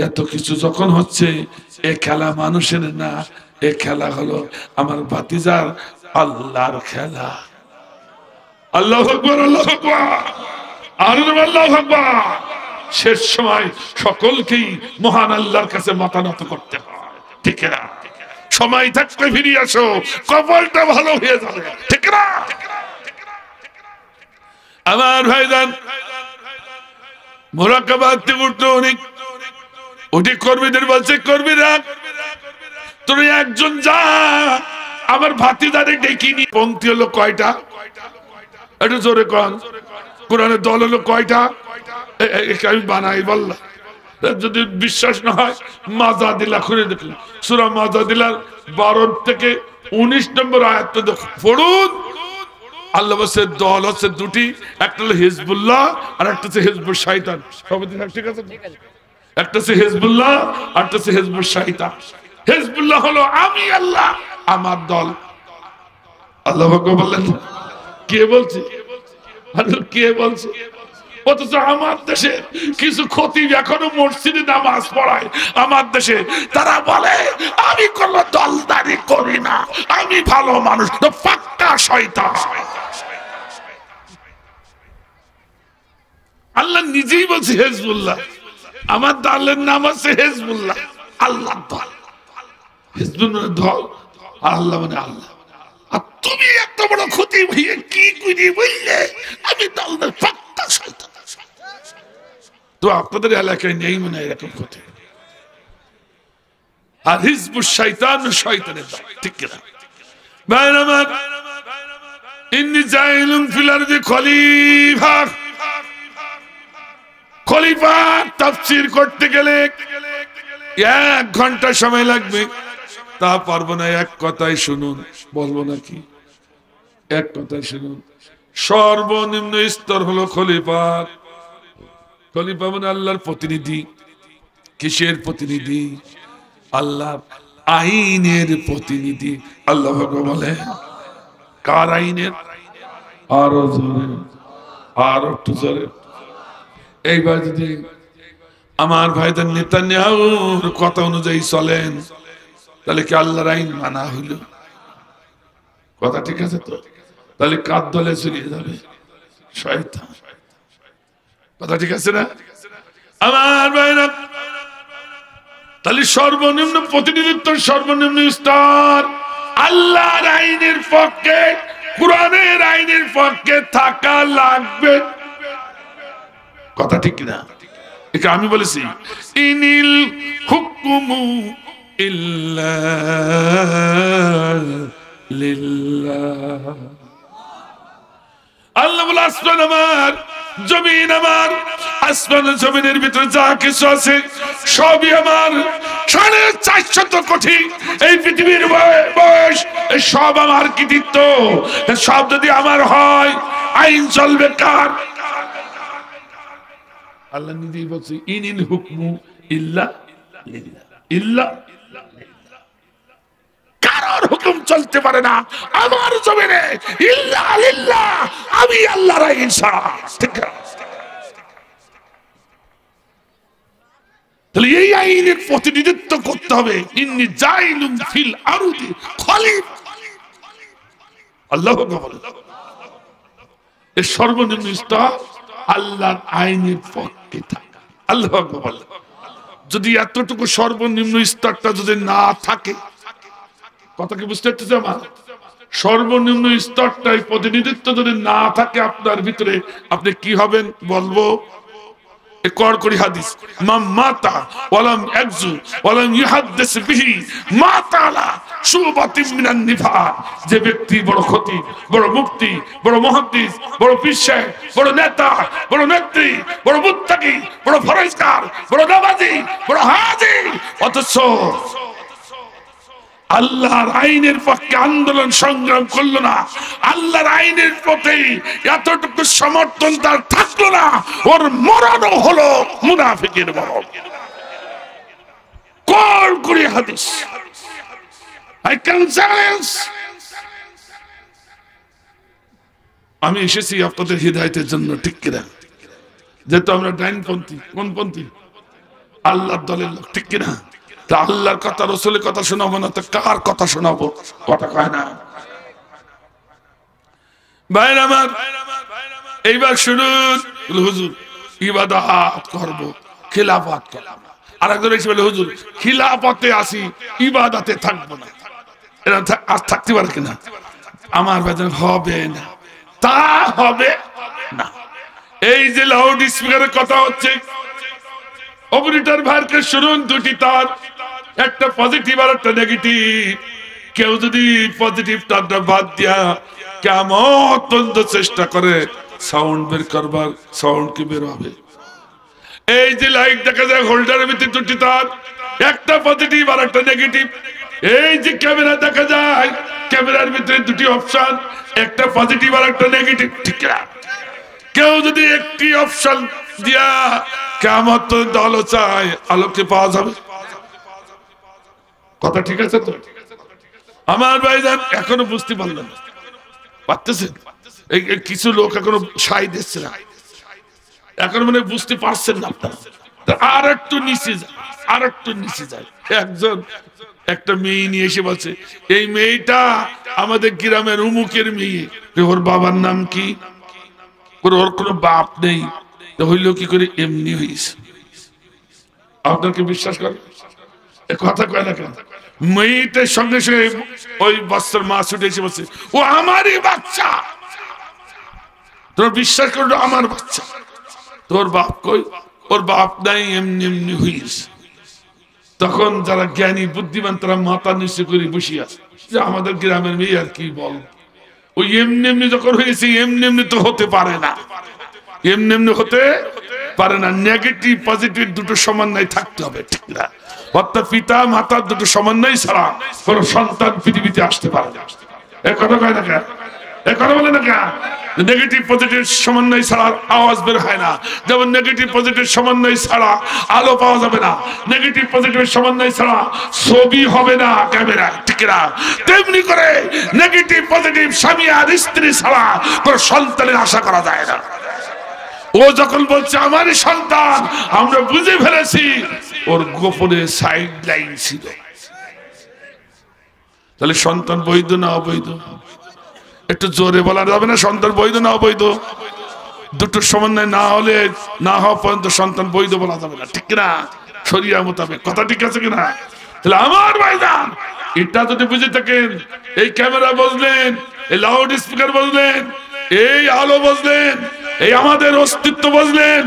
এত কিছু যখন হচ্ছে, এ খেলা মানুষের না, এ খেলা হলো আমার ভাতিজার আল্লাহর খেলা। আল্লাহু আকবার, আল্লাহু আকবার, আল্লাহু আকবার। শেষ সময় সকলকেই মহান আল্লাহর কাছে মাথা নত করতে হয়, ঠিক না? সময় থাকতে ফিরে আসো, কপালটা ভালো হয়ে যাবে, ঠিক না? আমার ভাইজান মুরাকাবা থেকে উঠলো, অনেক ওটি কর্মীদের বলছে, কর্মীরা তোর একজন যা আমার ভাতিজারে ডেকিনি। পংক্তি হলো কয়টা? একটু জোরে কন। কোরআনের দল হলো কয়টা? আমি বানাই বললাম, যদি বিশ্বাস না হয় মাজাদিলা খুলে দেখলাম, সূরা মাজাদিলার 12 থেকে 19 নম্বর আয়াত পড়ুন। আল্লাহ বলছে দল হচ্ছে দুটি, একটা হলো হিজবুল্লাহ আর একটা হচ্ছে হিজবুল শয়তান। সবাই ঠিক আছে? একটা হচ্ছে হিজবুল্লাহ আর একটা হচ্ছে হিজবুল শয়তান। হিজবুল্লাহ হলো আমি আল্লাহ, আমার দল। আল্লাহ বললেন কে বলছে? কে বলছে? অথচ আমার দেশে কিছু খতিব এখনো মসজিদে নামাজ পড়ায় আমার দেশে, তারা বলে আমি কোন দলদারি করি না, আমি ভালো মানুষ। পাক্কা শয়তান। আল্লাহ নিজেই বলছে হিজবুল্লাহ, আমার দলের নাম আছে হিজবুল্লাহ, আল্লাহর দল। হিজবুল্লাহ দল, আল্লাহ মানে আল্লাহ। আর তুমি এত বড় খতিব হয়ে কি করি বললে আমি দলের পাক্কা শয়তান। তো আপনাদের এলাকায় নেই মনে হয় এরকম কথা। আর হিজবুল শয়তান শয়তানের দল, ঠিক কিনা? ভাই আমার, ইন্নী জাইলুম ফিল আরদি খলিফা। খলিফা তাফসীর করতে গেলে 1 ঘন্টা সময় লাগবে, তা পারবো না। এক কথাই শুনুন, বলবো নাকি? এক কথাই শুনুন। সর্বনিম্ন স্তর হলো খলিফা। খলিফা মানে আল্লাহর প্রতিনিধি। কিসের প্রতিনিধি? আল্লাহর আইনের প্রতিনিধি। আল্লাহ বলে কার আইনের? আরো জোরে, আরো একটু জোরে। এইবার যদি আমার ভাইদের নেতানিয়াহুর কথা অনুযায়ী চলেন, তাহলে কি আল্লাহর আইন মানা হইল? কথা ঠিক আছে তো? তাহলে কার দলে চলে যাবে? শয়তান। কথা ঠিক আছে না আমার ভাইরা? তাহলে সর্বনিম্ন প্রতিনিধিত্ব, সর্বনিম্ন স্তর আল্লাহর আইনের পক্ষে, কোরআনের আইনের পক্ষে থাকা লাগবে। কথা ঠিক কিনা? এটা আমি বলেছি, ইনিল হুকুমু ইল্লা লিল্লাহ। আল্লাহ বলে আসমান আমার, জমিন আমার। আসমান জমিনের ভিতরে যা কিছু আছে সবই আমার। 450 কোটি এই পৃথিবীর বয়স, সব আমার কৃতিত্ব। সব যদি আমার হয়, আইন চলবে কার? আল্লাহ নিজেই বলছে ইনিল হুকমু ইল্লা লিল্লাহ। ইল্লা কারোর হুকুম চলতে পারে না আমার জমিনে, ইল্লা লিল্লাহ, আমি আল্লাহর আইন ছাড়া। ঠিক আছে? তাহলে এই আইনের প্রতিনিধিত্ব করতে হবে। ইন্নী জাইলুম ফিল আরদি খলিফা। আল্লাহু আকবার। এই সর্বনিম্ন স্তর আল্লাহর আইনের পক্ষে থাকা। আল্লাহু আকবার। যদি এতটুকু সর্বনিম্ন স্তরটা যদি না থাকে, কথা কি বুঝতে পারতেছে আমার? সর্বনিম্ন স্তরটাই প্রতিনিধিত্ব যদি না থাকে আপনার ভিতরে, আপনি কি হবেন বলবো? কড়কড়ি হাদিস, মান মাতা ওয়ালাম ইয়াকজু ওয়ালাম ইউহাদ্দিস বিহি মাতা আলা শুবাতিন মিনান নিফাক। যে ব্যক্তি বড় খতিব, বড় মুফতি, বড় মুহাদ্দিস, বড় পীর সাহেব, বড় নেতা, বড় নেত্রী, বড় মুত্তাকি, বড় ফরজগার, বড় নামাজি, বড় হাজী, অথচ আল্লাহর আইনের পক্ষে আন্দোলন সংগ্রাম করলো না, আল্লাহর আইনের প্রতি এতটুকু সমর্থন তার থাকলো না, ওর মরণও হলো মুনাফিকের মরণ। কড়কড়ি হাদিস। I can challenge. আমি এসেছি আপনাদের হিদায়াতের জন্য, ঠিক কিনা? যেহেতু আমরা ডাইনপন্থী। কোন পন্থী? আল্লাহর দলের লোক, ঠিক কিনা? তা আল্লাহর কথা, রাসূলের কথা শোনাবো না তো কার কথা শোনাবো? কথা কয় না ভাইরা আমার। এইবার শুনুন, হুজুর ইবাদত করবো, খিলাফত করবো। আর একজন এসে বলে হুজুর খিলাফতে আসি, ইবাদতে থাকবো না। এরা আর থাকতে পারে কিনা? আমার বেতন হবে না, তা হবে না। এই যে লাউড স্পিকারের কথা হচ্ছে, অপারেটর ভাইকে শুনুন, দুটি তার, একটা পজিটিভ আর একটা নেগেটিভ। কেউ যদি পজিটিভ তারটা বাদ দিয়া কেমন চেষ্টা করে সাউন্ড বের করবার, সাউন্ড কি বের হবে? এই যে লাইট দেখা যায় হোল্ডারের ভিতরে দুটি তার, একটা পজিটিভ আর একটা নেগেটিভ। এই যে ক্যামেরা দেখা যায়, ক্যামেরার ভিতরে দুটি অপশন, একটা পজিটিভ আর একটা নেগেটিভ। ঠিক না? কেউ যদি একটি অপশন দিয়া কিয়ামত আলো চায়, আলোকে পাওয়া যাবে? কথা ঠিক আছে তো? আমার ভাইজান এখনো বুঝতে পারলেন না, পারতেছেন? এই কিছু লোক এখনো সাই দিচ্ছে না, এখন মানে বুঝতে পারছেন না আপনারা। আর একটু নিচে যায়, আর একটু নিচে যায়। একজন একটা মেয়ে নিয়ে এসে বলছে, এই মেয়েটা আমাদের গ্রামের উমুকের মেয়ে। ওর বাবার নাম কি? ওর কোনো বাপ নেই, হইল কি করে? এমনি হয়েছে। আপনার কি বিশ্বাস করেন? কথা কয় না কেন? মেয়েটার সঙ্গে সঙ্গে ওই বাচ্চার মা ছুটে এসে বলছে, ও আমারই বাচ্চা। তোর বিশ্বাস করলো আমার বাচ্চা। তোর বাপ কই? ওর বাপ নাই, এমনি এমনি হয়েছে। তখন যারা জ্ঞানী বুদ্ধিমান তারা মাথা নিচে করে বসে আছে যে আমাদের গ্রামের মেয়ে আর কি বল, ওই এমনি এমনি যখন হয়েছে, এমনি এমনি তো হতে পারে না, এমনি এমনি হতে পারে না। নেগেটিভ পজিটিভ দুটো সমন্বয় থাকতে হবে, ঠিক না? অর্থাৎ পিতা মাতার দুটো সমন্বয় ছাড়া কোন সন্তান পৃথিবীতে আসতে পারে না। এ কথা কয় না কেন? এ কথা বলে না কেন? নেগেটিভ পজিটিভ সমন্বয় ছাড়া আওয়াজ বের হয় না। যেমন নেগেটিভ পজিটিভ সমন্বয় ছাড়া আলো পাওয়া যাবে না, নেগেটিভ পজিটিভ সমন্বয় ছাড়া ছবি হবে না ক্যামেরায়, ঠিক না? তেমনি করে নেগেটিভ পজিটিভ স্বামী আর স্ত্রী ছাড়া কোন সন্তানের আশা করা যায় না। ও যখন বলছে আমারই সন্তান, আমরা বুঝে ফেলেছি ওর গোপনে সাইড লাইন ছিল। তাহলে সন্তান বৈধ না অবৈধ? একটু জোরে বলা যাবে না? সন্তান বৈধ না অবৈধ? দুটো সমন্বয় না হলে, না হওয়া পর্যন্ত সন্তান বৈধ বলা যাবে না, ঠিক না? শরিয়া মোতাবেক। কথা ঠিক আছে কিনা? তাহলে আমার ভাইজান এটা যদি বুঝে থাকেন, এই ক্যামেরা বুঝলেন, এই লাউড স্পিকার বুঝলেন, এই আলো বুঝলেন, এই আমাদের অস্তিত্ব বুঝলেন,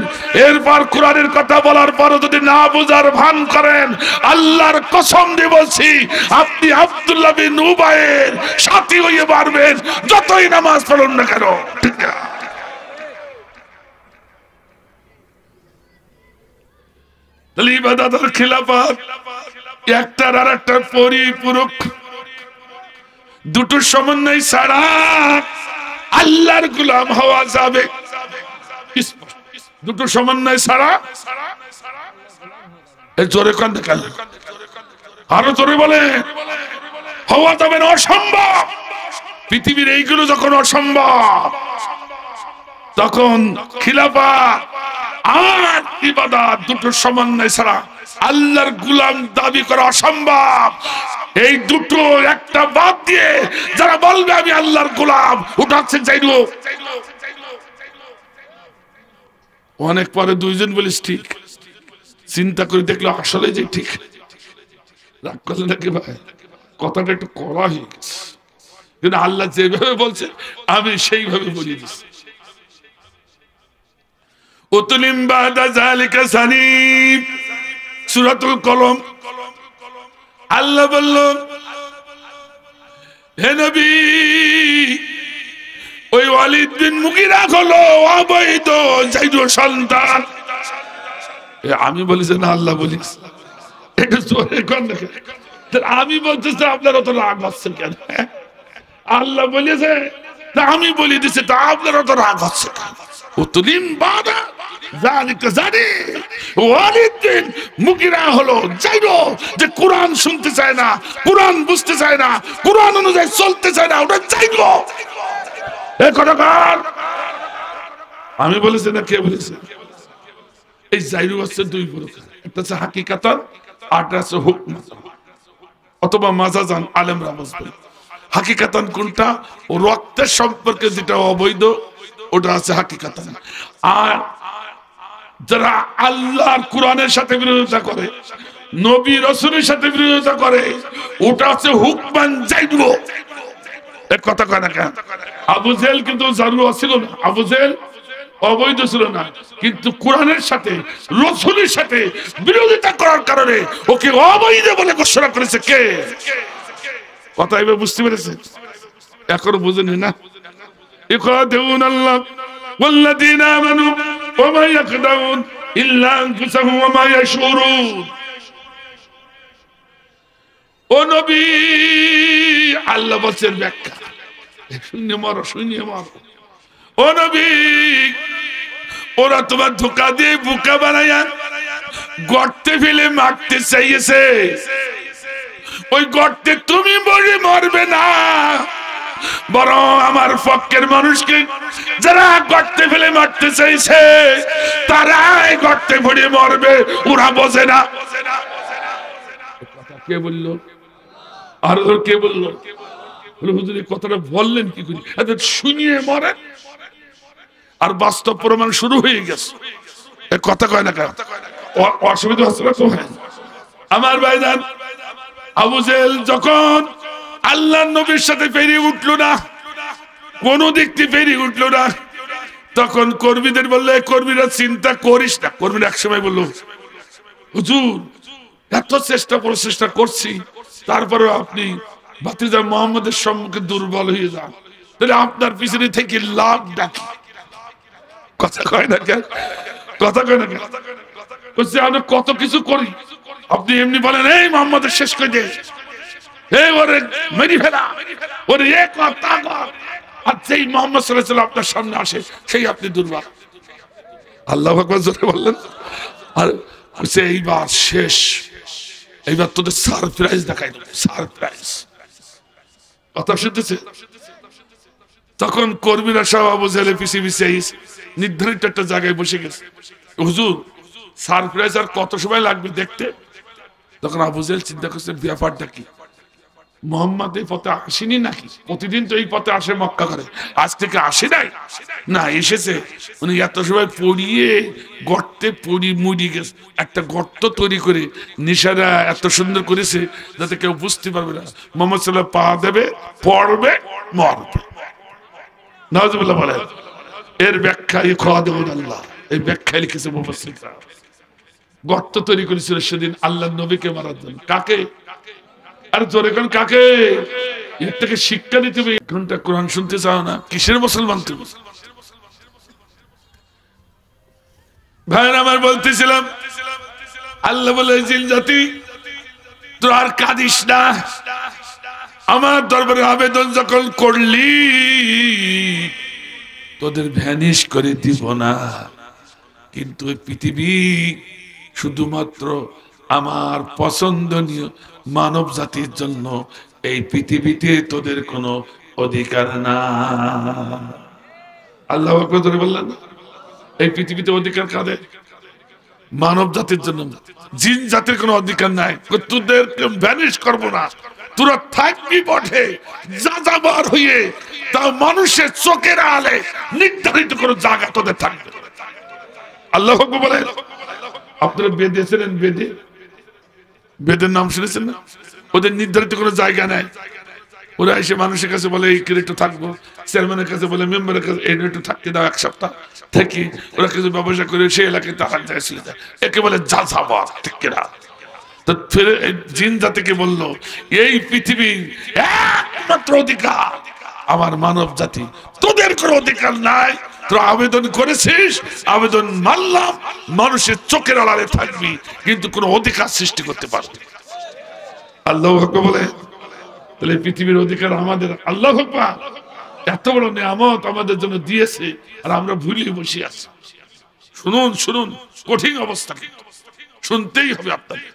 এরপর কোরআনের কথা বলার পরও যদি না বুঝার ভান করেন, আল্লাহর কসম দিয়ে বলছি আপনি আব্দুল্লাহ বিন উবাইয়ের সাথী হয়ে পারবেন যতই নামাজ পড়ুন না কেন, ঠিক না? তাহলে ইবাদত আর খিলাফত একটার আর একটার পরিপূরক, দুটো সমন্বয় ছাড়া আল্লাহর গোলাম হওয়া যাবে। দুটো সমন্বয় ছাড়া, জোরে কান দেখাল, আরো জোরে বলে, হওয়া যাবে না, অসম্ভব। পৃথিবীর এইগুলো যখন অসম্ভব, তখন খিলাফত আর ইবাদত দুটো সমন্বয় ছাড়া আল্লাহর গোলাম দাবি করা অসম্ভব। এই দুটো একটা বাদ দিয়ে যারা বলবে আমি আল্লাহর গোলাম, উঠাচ্ছে চাইল। অনেক পরে দুইজন বলিস ঠিক, চিন্তা করে দেখলো আসলে যে ঠিক। রাগ করলে নাকি ভাই? কথাটা একটু কড়া হয়ে গেছে, কিন্তু আল্লাহ যেভাবে বলছে আমি সেইভাবে বলে দিচ্ছি। উতলিম বাদা যালিকা সানিব, সূরাতুল কলম। আল্লাহ বলল, হে নবী, ওই ওয়ালিদ বিন মুগিরা হলো অবৈধ যাইদ সন্তান। আমি বলেছি না আল্লাহ বলিস? একটু জোরে কর না। আমি বলতেছি আপনার অত রাগ হচ্ছে কেন? আল্লাহ বলেছে তা আমি বলে দিচ্ছি, তা আপনার অত রাগ হচ্ছে কেন? উতলিম বাদা যালিকা সানিব, ওয়ালিদ বিন মুগিরা হলো যাইদ, যে কোরআন শুনতে চায় না, কোরআন বুঝতে চায় না, কোরআন অনুযায়ী চলতে চায় না, ওটা যাইদ। আমি বলেছি না কে বলেছে? এই জাইরু হচ্ছে দুই প্রকার, একটা হচ্ছে হাকিকাতান, আরটা হচ্ছে হুকম অথবা মাজাজান। আলেমরা বুঝবে হাকিকাতান কোনটা, ও রক্তের সম্পর্কে যেটা অবৈধ ওটা আছে হাকিকাতান। আর যারা আল্লাহর কোরআনের সাথে বিরোধিতা করে, নবী রাসূলের সাথে বিরোধিতা করে, ওটা হচ্ছে হুকমান জাইদ। কথা কয় না কেন? আবু জেহেল কিন্তু জারুয়া ছিল না, আবু জেহেল অবৈধ ছিল না, কিন্তু কোরআনের সাথে রাসূলের সাথে বিরোধিতা করার কারণে ওকে অবৈধ বলে ঘোষণা করেছে কে? কথা এবার বুঝতে পেরেছে? এখনো বুঝেনি না? ইখদাউন আল্লাহ ওয়াল্লাযীনা আমানু ওয়া মা ইয়াখদাউন ইল্লা আনফুসাহুম ওয়া মা ইয়াশউরুন। ও নবী, আল্লাহ বলছেন ব্যাখ্যা, শূন্য মারো, শূন্য মারো। ও নবী, ওরা তোমার ধোঁকা দিয়ে বোকা বানায়া গর্তে ফেলে মারতে চাইছে। ওই গর্তে তুমি বড়ি মরবে না, বরং আমার পক্ষের মানুষকে যারা গর্তে ফেলে মারতে চাইছে তারাই গর্তে পড়ে মরবে, ওরা বোঝে না। কে বললো? আর কে বললো? হুজুর এই কথাটা বললেন কি করে? এদের শুনিয়ে মরে। আর বাস্তব প্রমাণ শুরু হয়ে গেছে। কথা কয় না, অসুবিধা হচ্ছে না? আমার ভাইজান, আবু জেহেল যখন আল্লাহর নবীর সাথে পেরিয়ে উঠলো না, কোন দিক থেকে পেরিয়ে উঠলো না, তখন কর্মীদের বললে, কর্মীরা চিন্তা করিস না। কর্মীরা একসময় বললো, হুজুর এত প্রচেষ্টা করছি, তারপরে আপনি ভাতিজা মুহাম্মদের সম্মুখে দুর্বল হয়ে যান, তাহলে আপনার পিছনে থেকে লাভ ডাকি। কথা কয় না কেন? কথা কয় না কেন? আমি কত কিছু করি, আপনি এমনি বলেন এই মুহাম্মদের শেষ করে দে, ওরে মেরি ফেলা, ওরে এ কর তা কর। আর যেই মুহাম্মদ সাল্লাল্লাহু আলাইহি ওয়াসাল্লাম আপনার সামনে আসে, সেই আপনি দুর্বল। আল্লাহু আকবার জোরে বললেন। আর এইবার শেষ, এইবার তোদের সারপ্রাইজ দেখাই দেবো, সারপ্রাইজ। কথা শুনতেছে? তখন কর্মীরা সব আবু জেহেলের পিছিয়ে পিছিয়ে নির্ধারিত একটা জায়গায় বসে গেছে। হুজুর সারপ্রাইজ আর কত সময় লাগবে দেখতে? তখন আবু জেহেল চিন্তা করছে, ব্যাপারটা কি? মুহাম্মদ এই পথে আসেনি নাকি? প্রতিদিন তো এই পথে আসে মক্কা করে, আজ থেকে আসে নাই? না, এসেছে। উনি এত সময় পড়িয়ে গর্তে মুড়ি গেছে, একটা গর্ত তৈরি করে নিশারা এত সুন্দর করেছে যাতে কেউ বুঝতে পারবে না। মুহাম্মদ সাল্লাল্লাহু আলাইহি ওয়াসাল্লাম পা দেবে, পড়বে, মরবে। নাউজুবিল্লাহ বলেন। এর ব্যাখ্যা আল্লাহ, এই ব্যাখ্যা লিখেছে মুফাসসিররা। গর্ত তৈরি করেছিল সেদিন আল্লাহর নবীকে মারার জন্য। কাকে? আর জোরে কোন কাকে? এর থেকে শিক্ষা দিতে হবে। ঘন্টা কোরআন শুনতে চাও না, কিসের মুসলমান তুমি? ভাইরা আমার, বলতেছিলাম আল্লাহ বলে, জিন জাতি তোর আর কাঁদিস না, আমার দরবারে আবেদন যখন করলি তোদের ভ্যানিশ করে দিব না, কিন্তু পৃথিবী শুধুমাত্র আমার পছন্দনীয় মানব জাতির জন্য। এই পৃথিবীতে তোদের কোনো অধিকার না। আল্লাহু আকবার জোরে বললেন। এই পৃথিবীতে অধিকার কাদের? মানব জাতির জন্য। জিন জাতির কোনো অধিকার নাই। তোদের ভ্যানিশ করবো না, তোরা থাকবি বটে যাযাবর হয়ে, তা মানুষের চোখের আলে নির্ধারিত কোনো জায়গা তোদের থাকবে। আল্লাহু আকবার বলেন। আপনারা বেদে ছিলেন, বেদের নাম শুনেছেন না? ওদের নির্ধারিত কোনো জায়গা নাই। ওরা এসে মানুষের কাছে বলে একটু থাকবো, চেয়ারম্যানের কাছে বলে মেম্বারের কাছে একটু থাকতে দাও, এক সপ্তাহ থাকি। ওরা কিছু ব্যবসা করে সেই এলাকায় তারা যায়, একে বলে যাযাবর। ঠিক কিনা? তো ফিরে জিন জাতিকে বললো, এই পৃথিবীর একমাত্র অধিকার আমার মানব জাতি, তোদের কোনো অধিকার নাই। তোরা আবেদন করেছিস, আবেদন মানলাম, মানুষের চোখের আড়ালে থাকবি, কিন্তু কোনো অধিকার সৃষ্টি করতে পারবি। আল্লাহু আকবার বলে। তাহলে পৃথিবীর অধিকার আমাদের। আল্লাহু আকবার। এত বড় নিয়ামত আমাদের জন্য দিয়েছে, আর আমরা ভুলিয়ে বসে আছি। শুনুন শুনুন, কঠিন অবস্থা, শুনতেই হবে আপনাকে।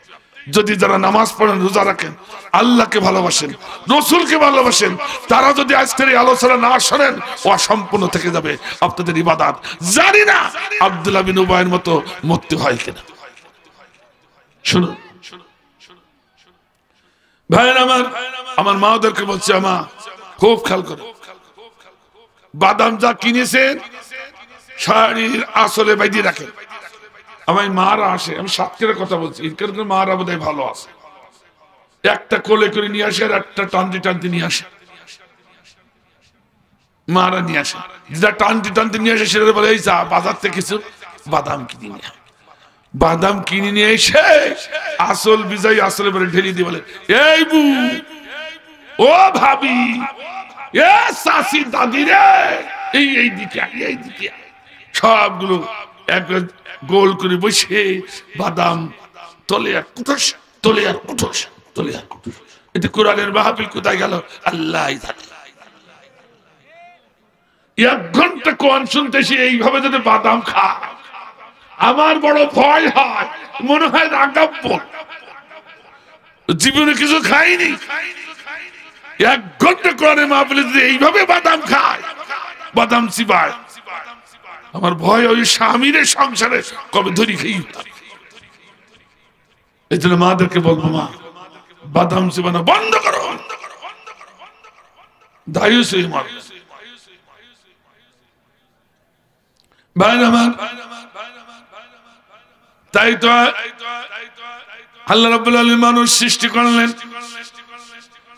যদি যারা নামাজ পড়েন, রোজা রাখেন, আল্লাহকে ভালোবাসেন, রসুলকে ভালোবাসেন, তারা যদি আজকের এই আলোচনা না শোনেন, অসম্পূর্ণ থেকে যাবে আপনাদের ইবাদত। জানি না আব্দুল্লাহ বিন উবাইয়ের মতো মরতে হয় কিনা। শুনুন ভাইয়ের আমার মা ওদেরকে বলছে, আমা খুব খেয়াল করে, বাদাম যা কিনেছেন শাড়ির আসলে বাইদি রাখেন। আমার মারা আসে, আমি সাতক্ষীরার কথা বলছি, এর মারা বোধহয় ভালো আছে, একটা কোলে করে নিয়ে আসে আর একটা টানতে টানতে নিয়ে আসে। মারা নিয়ে আসে, যেটা টানতে টানতে নিয়ে আসে সেটা বলে, এই যা বাজার থেকে কিছু বাদাম কিনে নিয়ে। বাদাম কিনে নিয়ে এসে আসল বিজয় আসলে বলে ঢেলি দিয়ে বলে, এই বু, ও ভাবি, এ শাশি দাদি রে, এই দিকে এই দিকে। সবগুলো গোল করে বসে বাদাম তলে আর কুটস, তলে আর কুটস, তলে আর কুটস। এতে কোরআনের মাহফিল কোথায় গেল আল্লাহ জানে। 1 ঘন্টা কোরআন শুনতেছি, এইভাবে যদি বাদাম খায় আমার বড় ভয় হয়, মনে হয় রাগাব্য। জীবনে কিছু খাইনি, 1 ঘন্টা কোরআনের মাহফিলে যদি এইভাবে বাদাম খায়, বাদাম চিবায়, আমার ভয় ওই স্বামীর সংসারে কবে ধরি খেয়ে। এই জন্য মাদেরকে বলবো, মা বাদাম চিবানো বন্ধ করো, দায়ুস তাই তো আল্লাহ রাব্বুল আলামিন মানুষ সৃষ্টি করলেন,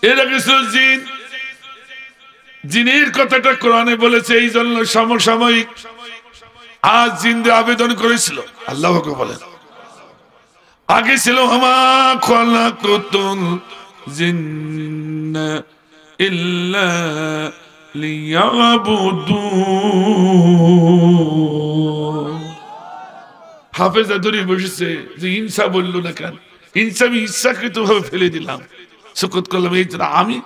এরা কিছু জিন, জিনের কথাটা কোরআনে বলেছে। এই জন্য সমসাময়িক আজ জিনদের আবেদন করেছিল, আল্লাহ বলেন আগে ছিল আমা খালাকুতুল জিন্না ইল্লা লিয়াবুদুন। হাফেজা ধরে বসেছে যে হিংসা বললো না কেন, হিংসা আমি ইচ্ছাকৃত ভাবে ফেলে দিলাম, সুকুত করলাম। এই জন্য আমি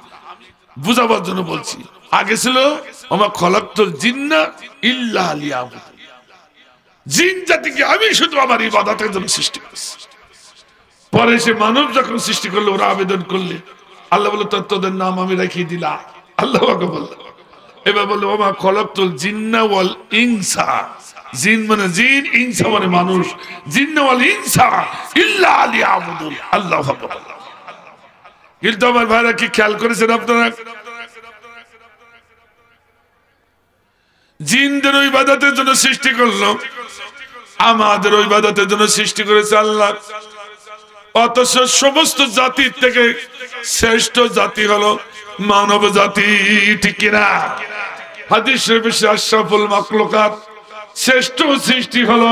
বুঝাবার জন্য বলছি, আগে ছিল আমা খালাকুতুল জিন্না ইল্লা লিয়াবুদুন, জিন জাতিকে আমি শুধু আমার ইবাদতের জন্য সৃষ্টি করেছি। পরে সে মানব যখন সৃষ্টি করলো, ওরা আবেদন করলে আল্লাহ বলল তোদের নাম আমি রেখে দিলাম। আল্লাহ বলল, এবার বললো ওমা খলাকতুল জিন্না ওয়াল ইনসা, জিন মানে জিন, ইনসা মানে মানুষ, জিন্না ওয়াল ইনসা ইল্লা লিয়াবুদুন। আল্লাহ আকবার। কিন্তু আমার ভাইরা কি খেয়াল করেছেন আপনারা, জিনদের ইবাদতের জন্য সৃষ্টি করলো, আমাদের ইবাদতের জন্য সৃষ্টি করেছে আল্লাহ। অথচ সমস্ত জাতির থেকে শ্রেষ্ঠ জাতি হলো মানব জাতি, ঠিক কিনা? হাদিস শরীফে আশরাফুল মাখলুকাত, শ্রেষ্ঠ সৃষ্টি হলো